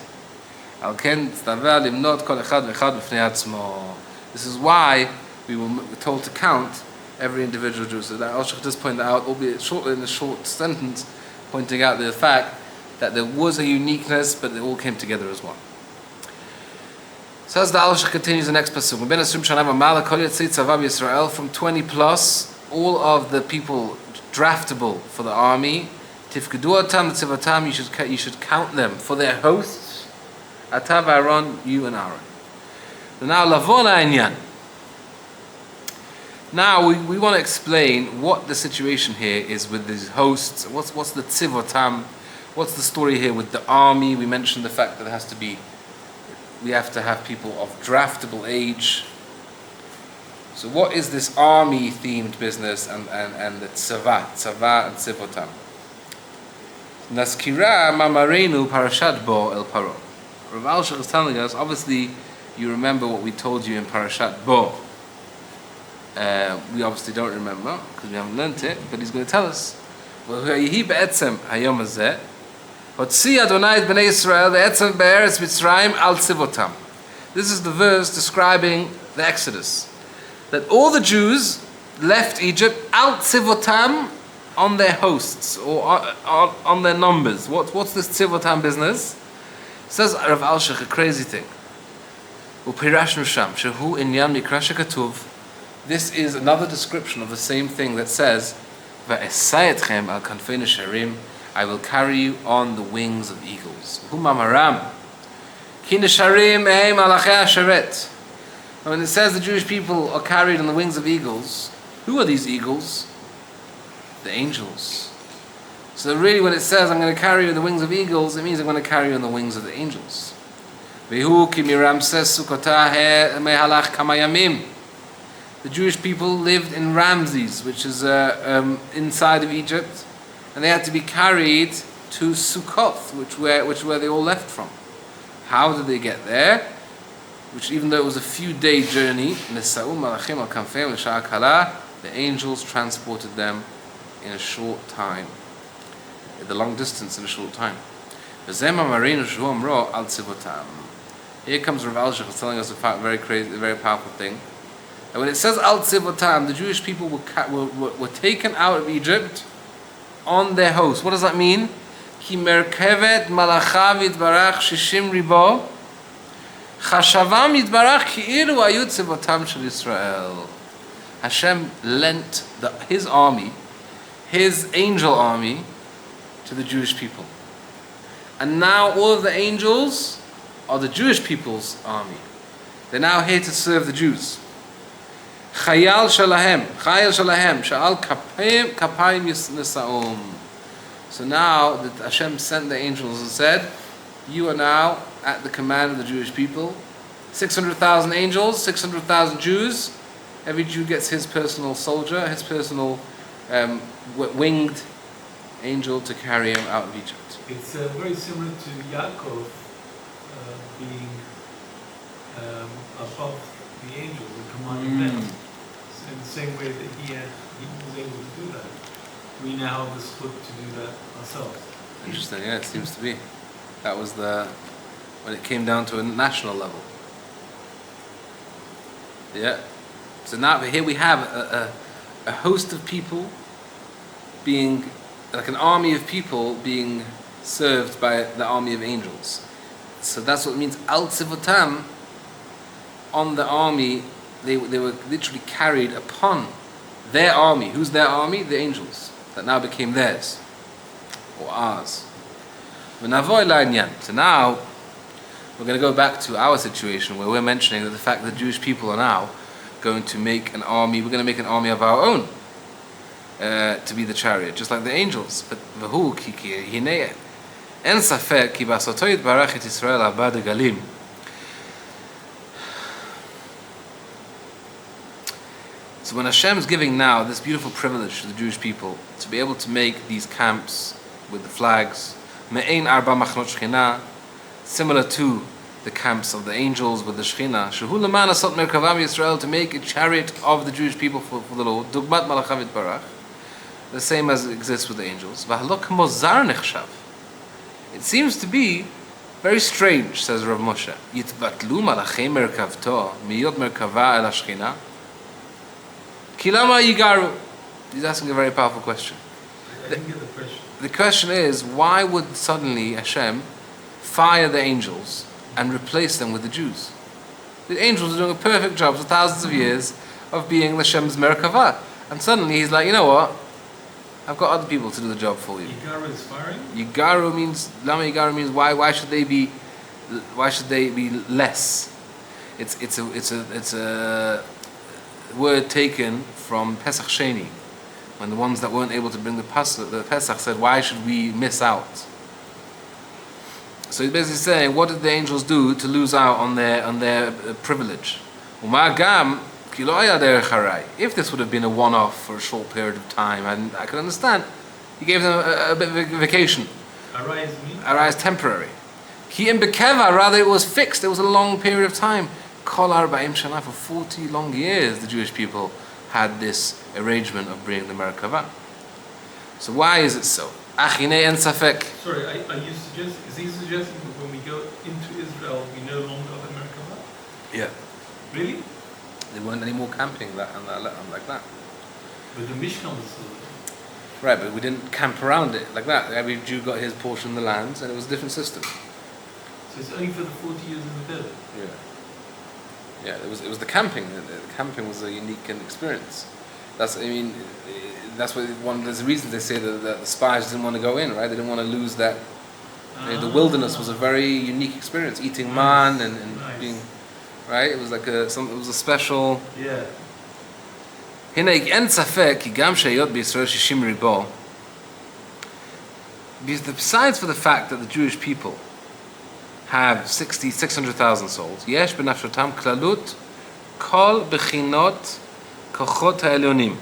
Al ken tztaver limnot kol echad ve'echad b'fnei atzmo. This is why we were told to count every individual Jew. So that Alshech just pointed out, albeit shortly in a short sentence, pointing out the fact that there was a uniqueness, but they all came together as one. So as the Alshech continues the next pasuk, from 20 plus, all of the people draftable for the army, you should count them for their hosts. Atav Aaron, you and Aaron. Now lavona inyan. Now we want to explain what the situation here is with these hosts. What's the tzivotam? What's the story here with the army? We mentioned the fact that we have to have people of draftable age. So what is this army-themed business and the tzava and tzivotam? Naskira mamarenu Parashat bo el paro. Rav Alshech is telling us, obviously, you remember what we told you in Parashat bo. We obviously don't remember because we haven't learnt it, but he's going to tell us. This is the verse describing the Exodus. That all the Jews left Egypt al tzivotam, on their hosts or on their numbers. What's this tzivotam business? Says Rav Alshech a crazy thing. This is another description of the same thing that says, I will carry you on the wings of eagles. When it says the Jewish people are carried on the wings of eagles, who are these eagles? The angels. So really when it says I'm going to carry you on the wings of eagles, it means I'm going to carry you on the wings of the angels. The Jewish people lived in Ramses, which is inside of Egypt, and they had to be carried to Sukkoth, which where they all left from. How did they get there? Which, even though it was a few-day journey, the angels transported them in a short time, the long distance in a short time. Here comes Rav Alshech telling us a very crazy, very powerful thing. And when it says al tzivotam, the Jewish people were taken out of Egypt on their host. What does that mean? Ki merkevet malachav yitbarach shishim ribo chashavam yitbarach ki'ilu ayu tzivotam shel Yisrael. Hashem lent his army, his angel army, to the Jewish people. And now all of the angels are the Jewish people's army. They're now here to serve the Jews. Chayal shalahem, sha'al kapayim nisaom. So now that Hashem sent the angels and said, you are now at the command of the Jewish people. 600,000 angels, 600,000 Jews. Every Jew gets his personal soldier, his personal winged angel to carry him out of Egypt. It's very similar to Yaakov being above the angels and commanding them. So in the same way that he was able to do that, we now have the schut to do that ourselves. Interesting, yeah, it seems to be. That was when it came down to a national level. Yeah. So now here we have a host of people being, like an army of people being served by the army of angels. So that's what it means. Al Tzivotam, on the army, they were literally carried upon their army. Who's their army? The angels. That now became theirs. Or ours. So now, we're going to go back to our situation where we're mentioning that the fact that the Jewish people are now going to make an army, we're going to make an army of our own to be the chariot, just like the angels. But אין ספק כי בעשותו יתברך את ישראל הבא דגלים. So when Hashem is giving now this beautiful privilege to the Jewish people to be able to make these camps with the flags, me'ein arba machnot shechina, similar to the camps of the angels with the Shechina, shehu leman asot merkavam Yisrael, to make a chariot of the Jewish people for the Lord, dugmat malachav yitbarach, the same as it exists with the angels. V'halo k'mo zar nechshav. It seems to be very strange, says Rav Moshe. Yitbatlu malachei merkavto miyot merkava el hashchina. Kilama yigaru. He's asking a very powerful question. I didn't get the question. The question is, why would suddenly Hashem fire the angels and replace them with the Jews? The angels are doing a perfect job for thousands of years of being Hashem's merkava, and suddenly he's like, you know what? I've got other people to do the job for you. Yigaru is firing? Yigaru means, Lama Yigaru means why should they be less? It's a word taken from Pesach Sheni, when the ones that weren't able to bring the Pesach said, why should we miss out? So he's basically saying, what did the angels do to lose out on their privilege? If this would have been a one-off for a short period of time, and I could understand, he gave them a bit of a vacation. Arise temporary. Ki im bekeva, rather it was fixed. It was a long period of time. Kol arba'im shana, for 40 long years, the Jewish people had this arrangement of bringing the Merkava. So why is it so? Achine en safek. Sorry, is he suggesting that when we go into Israel, we no longer have a Merkava? Yeah. Really? There weren't any more camping like that. But the Mishnah was still Right, but we didn't camp around it like that. Every Jew got his portion of the land, and it was a different system. So it's only for the 40 years in the desert? Yeah, it was the camping. The camping was a unique experience. That's there's a reason they say that the spies didn't want to go in, right? They didn't want to lose that. The wilderness was a very unique experience, eating man and being, right? It was like it was a special. Yeah. Besides for the fact that the Jewish people have 600,000 souls, yesh benafshotam klalut kol bechinot kochot ha'elyonim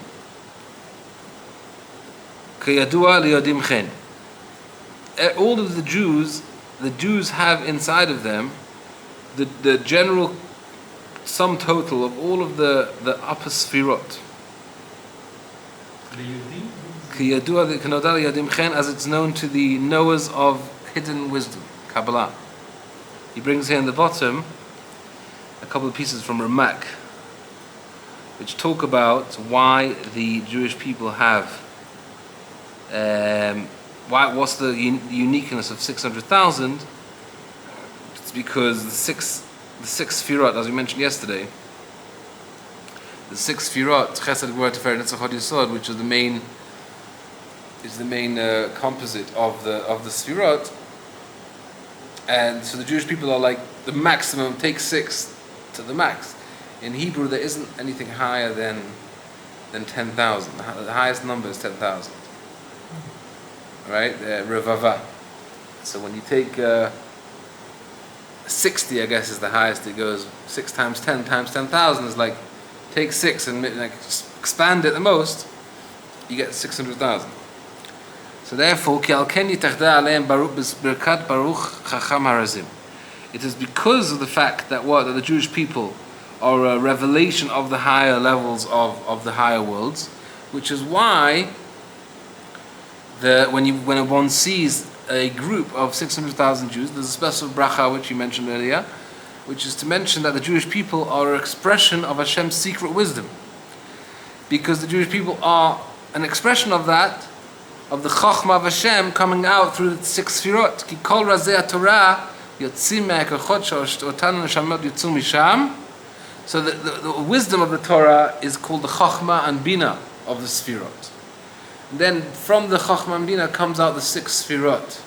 kayadua liyodim chen. All of the Jews have inside of them the general sum total of all of the upper sfirot. As it's known to the knowers of hidden wisdom, Kabbalah. He brings here in the bottom a couple of pieces from Ramak, which talk about why the Jewish people have, what's the uniqueness of 600,000. It's because the six Sfirot, as we mentioned yesterday, the 6 Sfirot, Chesed, Gvura, Tiferet, Netzach, Hod, Yesod, which is the main composite of the Sfirot, and so the Jewish people are like the maximum. Take 6 to the max. In Hebrew, there isn't anything higher than 10,000. The highest number is 10,000. Right, Revava. So when you take 60, I guess is the highest it goes. 6 times 10 times 10,000 is like, take 6 and like expand it the most, you get 600,000. So therefore, It is because of the fact that that the Jewish people are a revelation of the higher levels of the higher worlds, which is why when one sees a group of 600,000 Jews, there's a special bracha which you mentioned earlier, which is to mention that the Jewish people are an expression of Hashem's secret wisdom, because the Jewish people are an expression of that, of the Chochmah of Hashem coming out through the 6 Sfirot. Ki kol razei Torah yotzim me'ekachot she'otan neshamot yotzu misham. So the wisdom of the Torah is called the Chochmah and Bina of the Sfirot. And then from the Chochmah and Bina comes out the 6 Sfirot,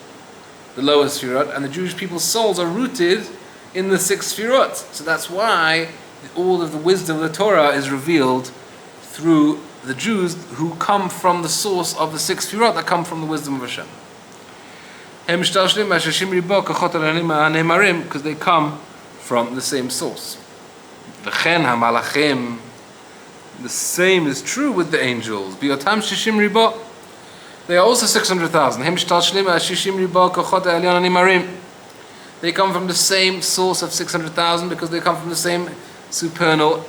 the lower Sfirot, and the Jewish people's souls are rooted in the 6 Sfirot. So that's why all of the wisdom of the Torah is revealed through the Jews who come from the source of the 6 Sfirot that come from the wisdom of Hashem. Because they come from the same source. The same is true with the angels. They are also 600,000. They come from the same source of 600,000 because they come from the same supernal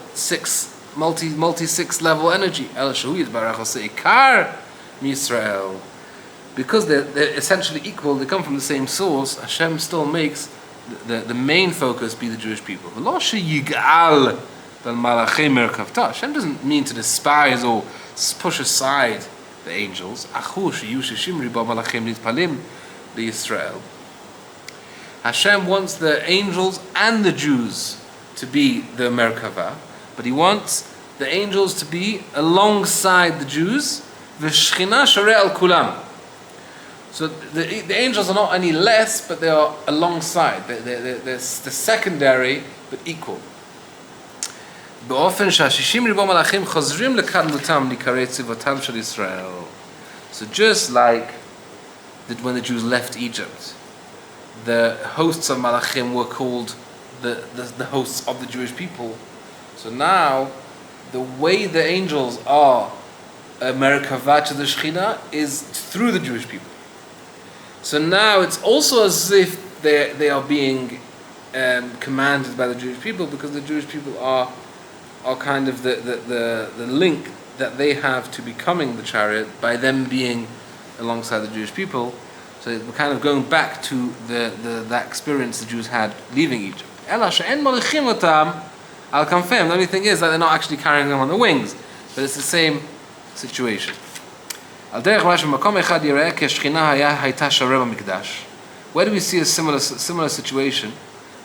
multi 6 level energy. Because they're essentially equal, they come from the same source. Hashem still makes the main focus be the Jewish people. Hashem doesn't mean to despise or push aside the angels. Hashem wants the angels and the Jews to be the Merkava, but He wants the angels to be alongside the Jews. V'shchina sharei al kulam. So the angels are not any less, but they are alongside. They're secondary, but equal. באופן שה-60 ריבוא מלאכים חוזרים לקדמותם להיקרא צבאותם של ישראל. So just like when the Jews left Egypt, the hosts of Malachim were called the hosts of the Jewish people. So now, the way the angels are Merkavah to the Shekhinah is through the Jewish people. So now it's also as if they are being commanded by the Jewish people, because the Jewish people are kind of the link that they have to becoming the chariot by them being alongside the Jewish people. So we're kind of going back to that experience the Jews had leaving Egypt. I'll confirm. The only thing is that they're not actually carrying them on the wings, but it's the same situation. Where do we see a similar situation?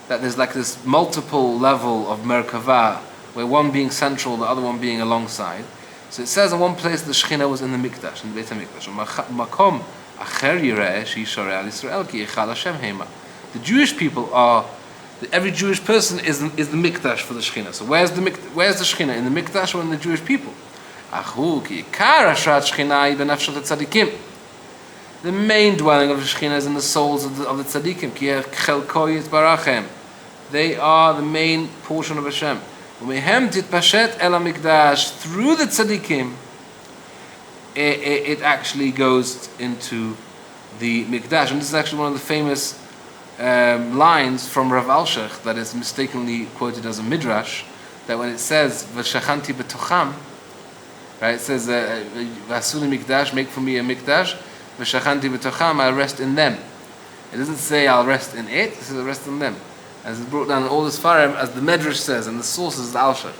That there's like this multiple level of Merkavah, where one being central, the other one being alongside. So it says in one place the Shekhinah was in the Mikdash, in the Beit HaMikdash. The Jewish people are, every Jewish person is the Mikdash for the Shekhinah. So where's the Shekhinah? In the Mikdash or in the Jewish people? The main dwelling of the Shekhinah is in the souls of the Tzaddikim. They are the main portion of Hashem. Through the Tzaddikim, it actually goes into the Mikdash. And this is actually one of the famous lines from Rav Alshech that is mistakenly quoted as a midrash, that when it says V'shachanti b'tocham, right, it says V'asuni mikdash, make for me a mikdash, V'shachanti b'tocham, I'll rest in them. It doesn't say I'll rest in it, it says I'll rest in them. As it's brought down in all this Farim, as the Medrash says, and the source is the Alshech.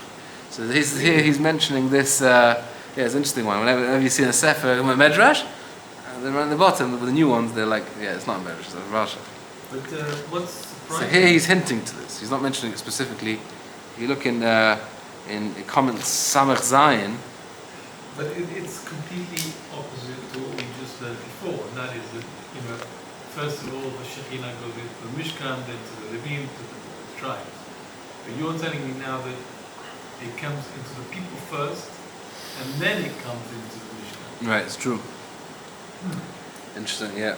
So he's mentioning this, it's an interesting one. Whenever you see a Sefer, a Medrash, they're on the bottom, but the new ones, they're like, it's not a Medrash, it's a Alshech. But what's surprising? So here he's hinting to this. He's not mentioning it specifically. If you look in comments Samach Zayin. But it's completely opposite to what we just learned before, and that is that, first of all, the Shekhinah goes into the Mishkan, then to the Levim, to the tribes. But you're telling me now that it comes into the people first, and then it comes into the Mishkan. Right, it's true. Interesting, yeah.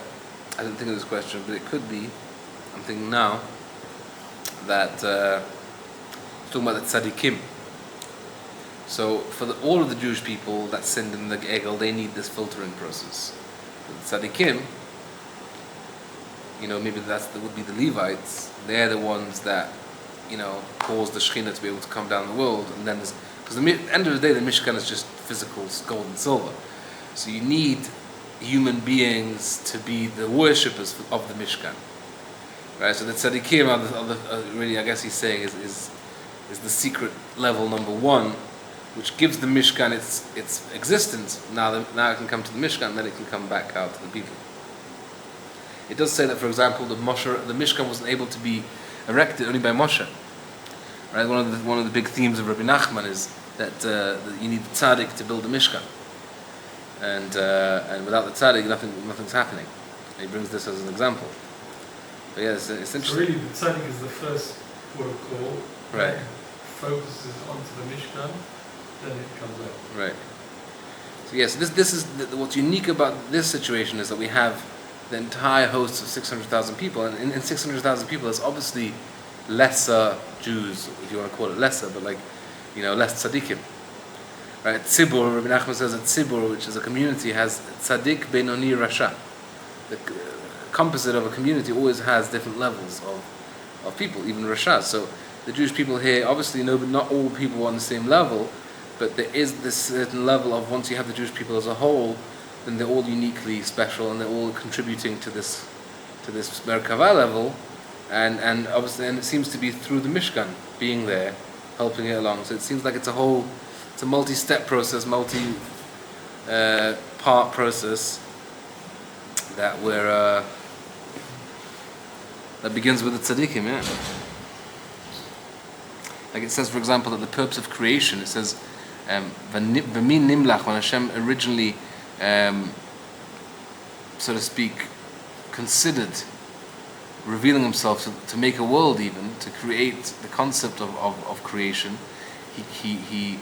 I didn't think of this question, but it could be. I'm thinking now that talking about the tzaddikim. So for all of the Jewish people that sinned in the Egel, they need this filtering process. For the tzaddikim, maybe that would be the Levites. They're the ones that, cause the Shekhinah to be able to come down the world. And then, because at the end of the day, the Mishkan is just physical gold and silver. So you need human beings to be the worshippers of the Mishkan. Right? So the tzaddikim are really, I guess he's saying, is the secret level number one, which gives the Mishkan its existence. Now it can come to the Mishkan, and then it can come back out to the people. It does say that, for example, the Mishkan wasn't able to be erected only by Moshe. Right? One of the big themes of Rabbi Nachman is that you need the tzaddik to build the Mishkan, and without the tzaddik, nothing's happening. And he brings this as an example. But yeah, it's interesting. So really, the tzaddik is the first port of call. Right. Focuses onto the Mishkan, then it comes out. Right. So yes, this is what's unique about this situation is that we have the entire host of 600,000 people, and in 600,000 people, there's obviously lesser Jews, if you want to call it lesser, but less tzaddikim. Right? Tzibur, Rabbi Nachman says that Tzibur, which is a community, has tzaddik, benoni, rasha. The composite of a community always has different levels of people, even rasha. So the Jewish people here, obviously, not all people are on the same level, but there is this certain level of, once you have the Jewish people as a whole, then they're all uniquely special, and they're all contributing to this Merkava level, and obviously, and it seems to be through the Mishkan being there, helping it along. So it seems like it's a multi-step process, multi-part process that that begins with the tzaddikim, yeah. Like it says, for example, that the purpose of creation, it says, V'min nimlach, when Hashem originally, so to speak, considered revealing himself to make a world, even to create the concept of creation, he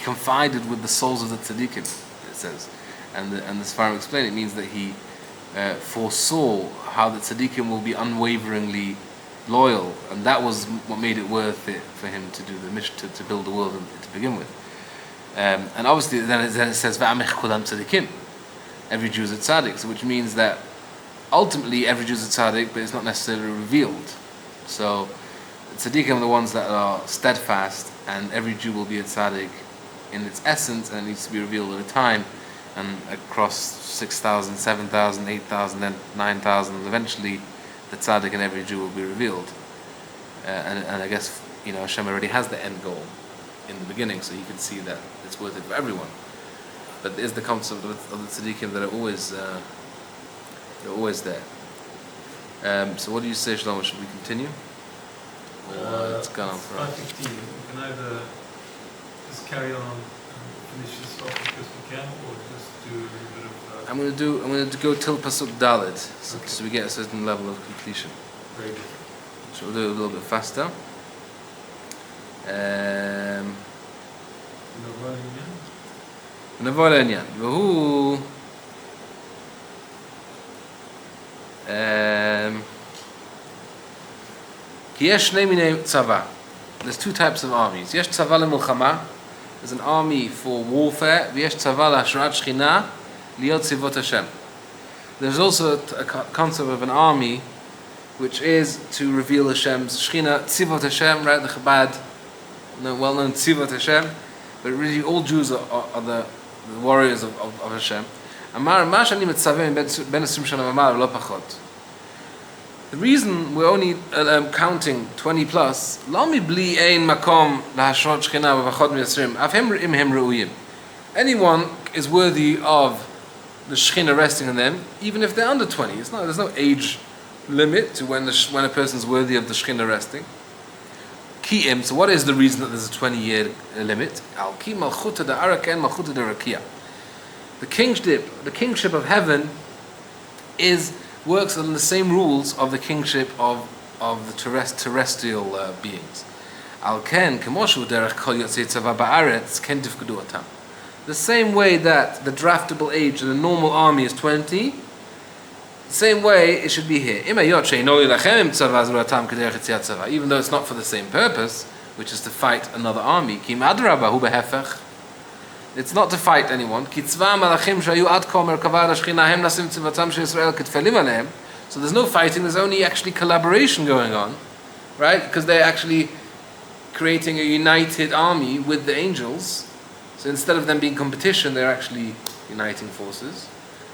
confided with the souls of the tzaddikim, it says, and the Sfarim explain it means that he foresaw how the tzaddikim will be unwaveringly loyal, and that was what made it worth it for him to do the mission, to build the world to begin with. And obviously, then it says "Va'amech kulam tzaddikim." Every Jew is a tzaddik, so which means that ultimately every Jew is a tzaddik, but it's not necessarily revealed. So tzaddikim are the ones that are steadfast, and every Jew will be a tzaddik in its essence, and it needs to be revealed at a time, and across 6,000, 7,000, 8,000, then 9,000, and eventually the tzaddik in every Jew will be revealed. And I guess, Hashem already has the end goal in the beginning, so you can see that it's worth it for everyone. But there's the concept of the tzaddikim that are always there. So what do you say, Shlomo? Should we continue? Or it's gone on for us? 5:15. We can either just carry on and finish this off as we can, or just do a little bit of... I'm going to go till Pasuk Dalet, so we get a certain level of completion. Very good. So we'll do it a little bit faster. נבוא לעניין. והוא כי יש שני מיני צבא. There's two types of armies. יש צבא למלחמה, there's an army for warfare, ויש צבא להשראת שכינה, להיות צבאות השם. There's also a concept of an army which is to reveal Hashem's Shechina, Tzivot Hashem, right? The Chabad, well-known Tzivot Hashem, but really all Jews are the warriors of Hashem. The reason we're only counting 20 plus, anyone is worthy of the Shechina resting on them, even if they're under 20. There's no age limit to when a person's worthy of the Shechina resting. So what is the reason that there's a 20-year limit? The kingship of heaven works on the same rules of the kingship of the terrestrial beings. The same way that the draftable age of the normal army is 20, the same way it should be here. Even though it's not for the same purpose, which is to fight another army. It's not to fight anyone. So there's no fighting, there's only actually collaboration going on, right? Because they're actually creating a united army with the angels. So instead of them being competition, they're actually uniting forces.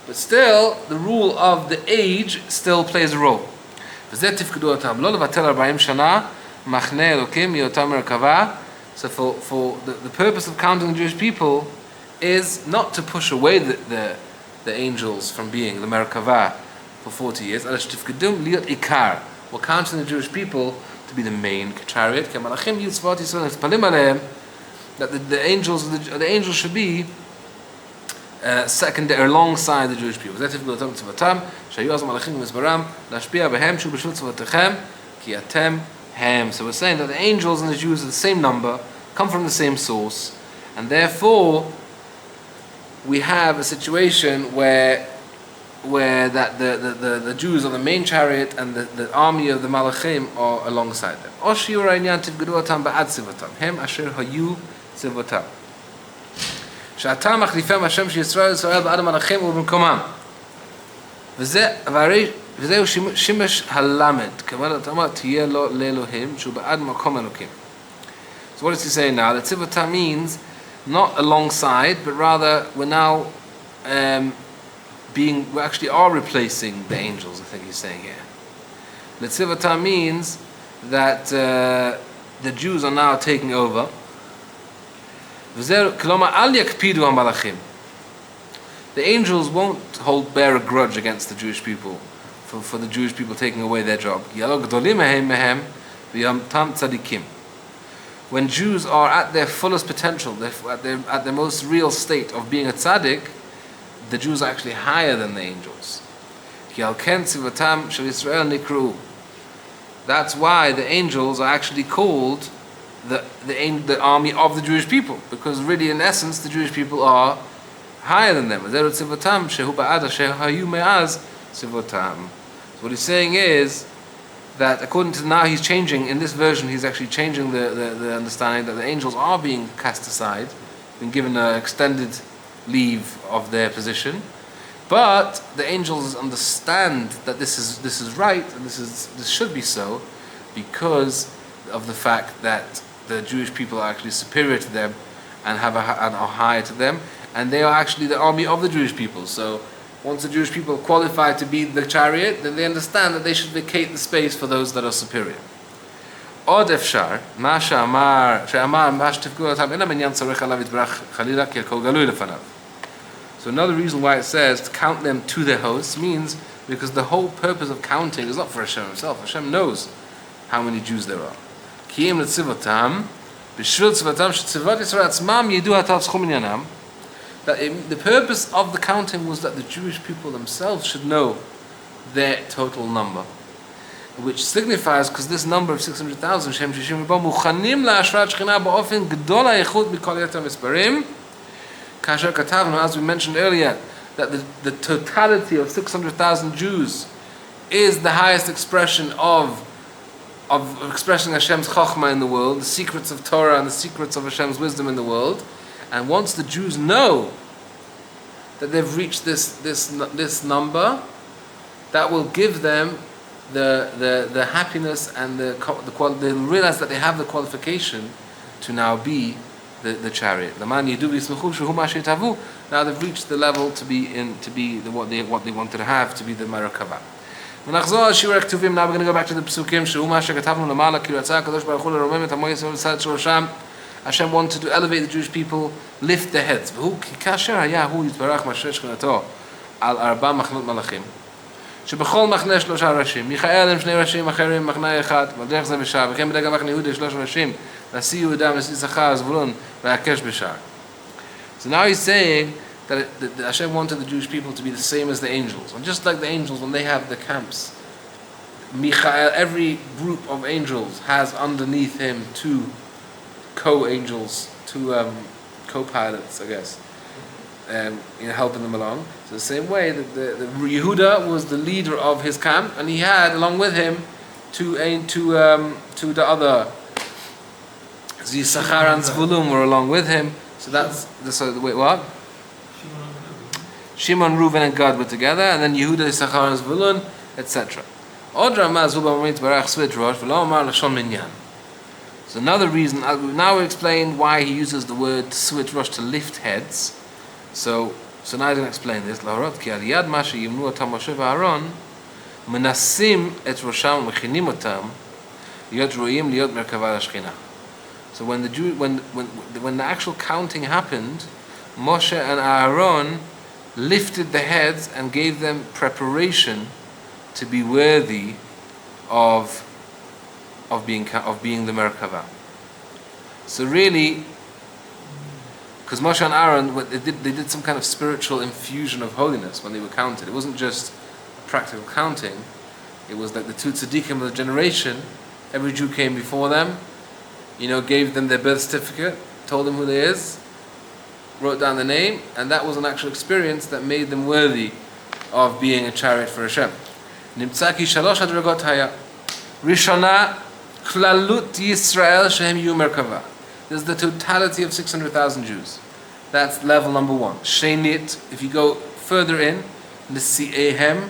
But still, the rule of the age still plays a role. So for the purpose of counting the Jewish people is not to push away the angels from being the Merkavah for 40 years. We're counting the Jewish people to be the main chariot. That the angels should be secondary alongside the Jewish people. So we're saying that the angels and the Jews are the same number, come from the same source, and therefore we have a situation where the Jews are the main chariot and the army of the Malachim are alongside them. וזהו שימש הלמד, כוונת אמר תהיה לו לאלוהים שהוא בעד מקום אלוקים. So what is he saying now? The tzivata means not alongside, but rather we're now we actually are replacing the angels, I think he's saying here. The tzivata means that the Jews are now taking over. כלומר אל יקפידו המלאכים. The angels won't bear a grudge against the Jewish people for the Jewish people taking away their job. When Jews are at their fullest potential, at their most real state of being a tzaddik, the Jews are actually higher than the angels. That's why the angels are actually called the army of the Jewish people, because really in essence the Jewish people are higher than them. So what he's saying is that according to now he's changing, in this version he's actually changing the understanding that the angels are being cast aside, being given an extended leave of their position, but the angels understand that this is right and this should be so because of the fact that the Jewish people are actually superior to them and are higher to them, and they are actually the army of the Jewish people. So once the Jewish people qualify to be the chariot, then they understand that they should vacate the space for those that are superior. עוד אפשר, מה שאמר מה שתפקדו אותם אין המניין צורך עליו יתברך חלילה כי הכל גלוי לפניו. So another reason why it says to count them to their hosts means because the whole purpose of counting is not for Hashem himself. Hashem knows how many Jews there are. כי אם לצבתם, בשביל צבתם שצבאות ישראל עצמם ידעו את סכום עניינם, that the purpose of the counting was that the Jewish people themselves should know their total number, which signifies, because this number of 600,000, Shem Shishim Ribon, מוכנים להשראת שכינה באופן גדול האיכות מכל יתר המספרים, כאשר כתבנו, as we mentioned earlier, that the totality of 600,000 Jews is the highest expression of expressing Hashem's chokhmah in the world, the secrets of Torah and the secrets of Hashem's wisdom in the world. And once the Jews know that they've reached this number, that will give them the happiness and the quality. They'll realize that they have the qualification to now be the chariot. Now they've reached the level to be what they wanted to have, to be the Merkavah. Now we're going to go back to the Psukim. Hashem wanted to elevate the Jewish people, lift their heads. שבכל מחנה 3 ראשים, מיכאל עם 2 ראשים, אחרים מחנה אחד, בדרך זה בשער, וכן בדרך מחנה יהודה 3 ראשים, נשיא יהודה, נשיא יששכר, זבולון, והקש בשער. So now he's saying that Hashem wanted the Jewish people to be the same as the angels. And just like the angels, when they have the camps, Michael, every group of angels has underneath him 2 co-angels, 2 co-pilots, I guess, helping them along. So the same way that the Yehuda was the leader of his camp, and he had along with him to the other Yisachar and Zvulun were along with him. So that's wait, what? Shimon and Reuben. Shimon, Reuven, and Gad were together, and then Yehuda, Issachar, and Zvulun, etc. So another reason, now we explain why he uses the word swit rosh to lift heads. So now I'm going to explain this. So when the actual counting happened, Moshe and Aaron lifted the heads and gave them preparation to be worthy of being the Merkava. So really, because Moshe and Aaron, they did some kind of spiritual infusion of holiness when they were counted. It wasn't just practical counting. It was like the two tzaddikim of the generation. Every Jew came before them, gave them their birth certificate, told them who they is, wrote down the name, and that was an actual experience that made them worthy of being a chariot for Hashem. Nimtza ki shalosh hadragot haya. Rishona, klalut Yisrael shehem yu merkava. This is the totality of 600,000 Jews. That's level number one. Shenit, if you go further in, Nisi'ehem,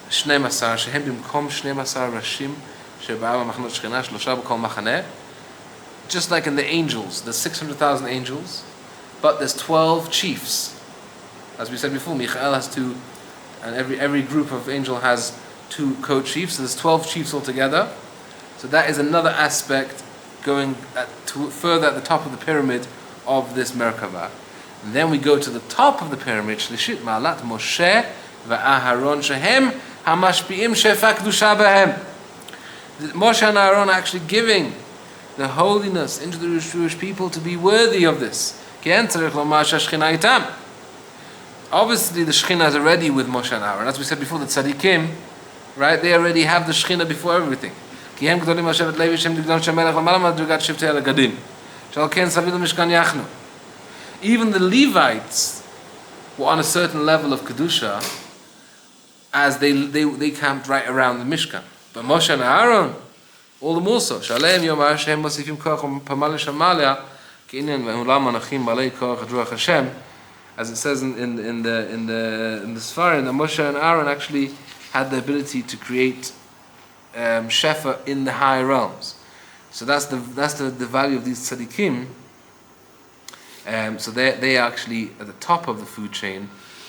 Shnei Masar, shehem bimkom Shnei Masar Rashim, sheba'am machanot shchina, shlosha b'kol machaneh. Just like in the angels, there's 600,000 angels, but there's 12 chiefs. As we said before, Michael has two, and every group of angel has two co-chiefs, so there's 12 chiefs altogether. So that is another aspect going further at the top of the pyramid of this Merkava. And then we go to the top of the pyramid, Shlishit Ma'alat Moshe va'Aharon shehem hamashpi'im shefa kedusha behem. Moshe and Aaron are actually giving the holiness into the Jewish people to be worthy of this. Obviously the Shekhinah is already with Moshe and Aaron. As we said before, the Tzadikim, right, they already have the Shekhinah before everything. Even the Levites were on a certain level of Kedusha as they camped right around the Mishkan. But Moshe and Aaron, all the more so. As it says in the Sfarim, that Moshe and Aaron actually had the ability to create shefa in the high realms. So that's the value of these tzaddikim. So they are actually at the top of the food chain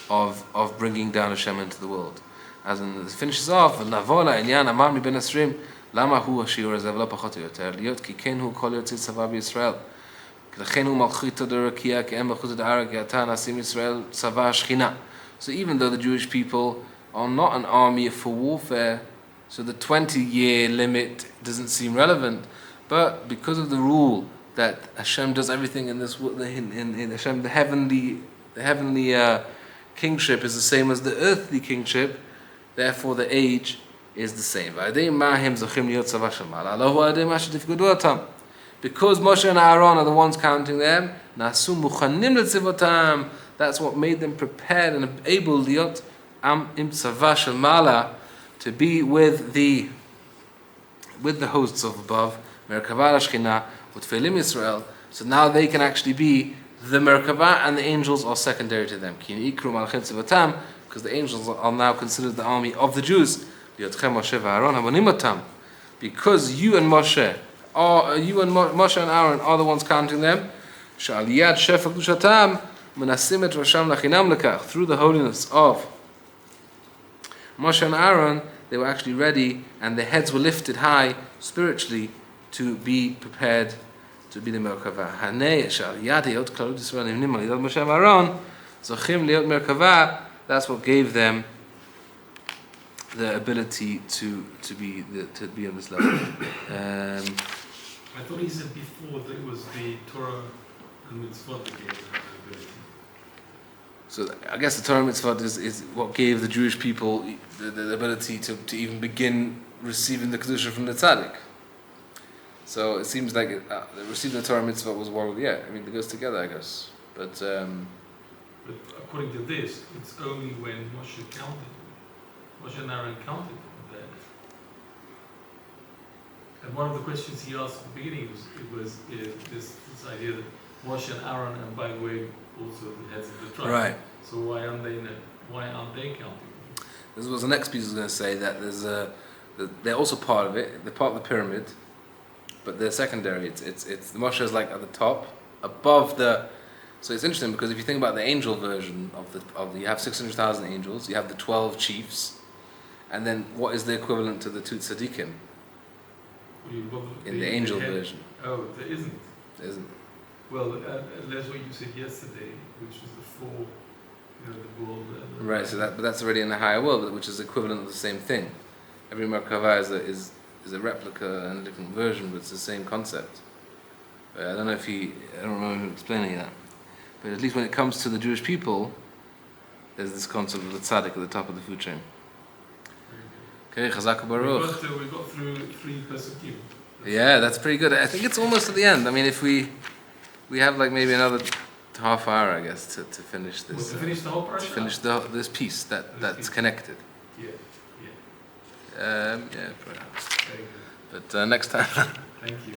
of bringing down Hashem into the world. As in, it finishes off, "Navola inyan amar mi ben esrim lama hu hashir azav lo pachot o yoter liot ki ken hu kol yotzei tzava b'Yisrael k'lechen hu malchito d'rakia ki em malchut d'ara ki ata nasim Yisrael tzava shchina." So even though the Jewish people are not an army for warfare, so the 20-year limit doesn't seem relevant, but because of the rule that Hashem does everything in this world, in Hashem, the heavenly kingship is the same as the earthly kingship. Therefore, the age is the same. Because Moshe and Aaron are the ones counting them, that's what made them prepared and able to be with the hosts of above, Merkava Shechina, with Felim Israel. So now they can actually be the Merkava, and the angels are secondary to them. Because the angels are now considered the army of the Jews. Because you and Moshe and Aaron are the ones counting them. Through the holiness of Moshe and Aaron, they were actually ready, and their heads were lifted high spiritually to be prepared to be the Merkava. That's what gave them the ability to be on this level. I thought he said before that it was the Torah and Mitzvot that gave them the ability. So I guess the Torah Mitzvot is what gave the Jewish people the ability to even begin receiving the Kedusha from the Tzaddik. So it seems like receiving the Torah Mitzvot was one of it goes together, I guess. But according to this, it's only when Moshe and Aaron counted that. And one of the questions he asked at the beginning was this idea that Moshe and Aaron, and by the way, also the heads of the tribe. Right. So why aren't they counting? This was the next piece I was going to say, that they're also part of it. They're part of the pyramid, but they're secondary. It's the Moshe is like at the top, above the. So it's interesting because if you think about the angel version of the you have 600,000 angels, you have the 12 chiefs, and then what is the equivalent to the two tzaddikim in the angel version? Oh, there isn't. There isn't. Well, that's what you said yesterday, which was the four, the bull. Right. So that's already in the higher world, which is equivalent of the same thing. Every Merkava is a replica and a different version, but it's the same concept. I don't know I don't remember him explaining that. But at least when it comes to the Jewish people, there's this concept of the tzaddik at the top of the food chain. Okay, Chazak Baruch. We got through 3 Pesukim. Yeah, that's pretty good. I think it's almost at the end. I mean, if we have like maybe another half hour, I guess, to finish this. To finish the whole Parashat? To finish this piece that's connected. Yeah. Yeah, perhaps. Very good. But next time. Thank you.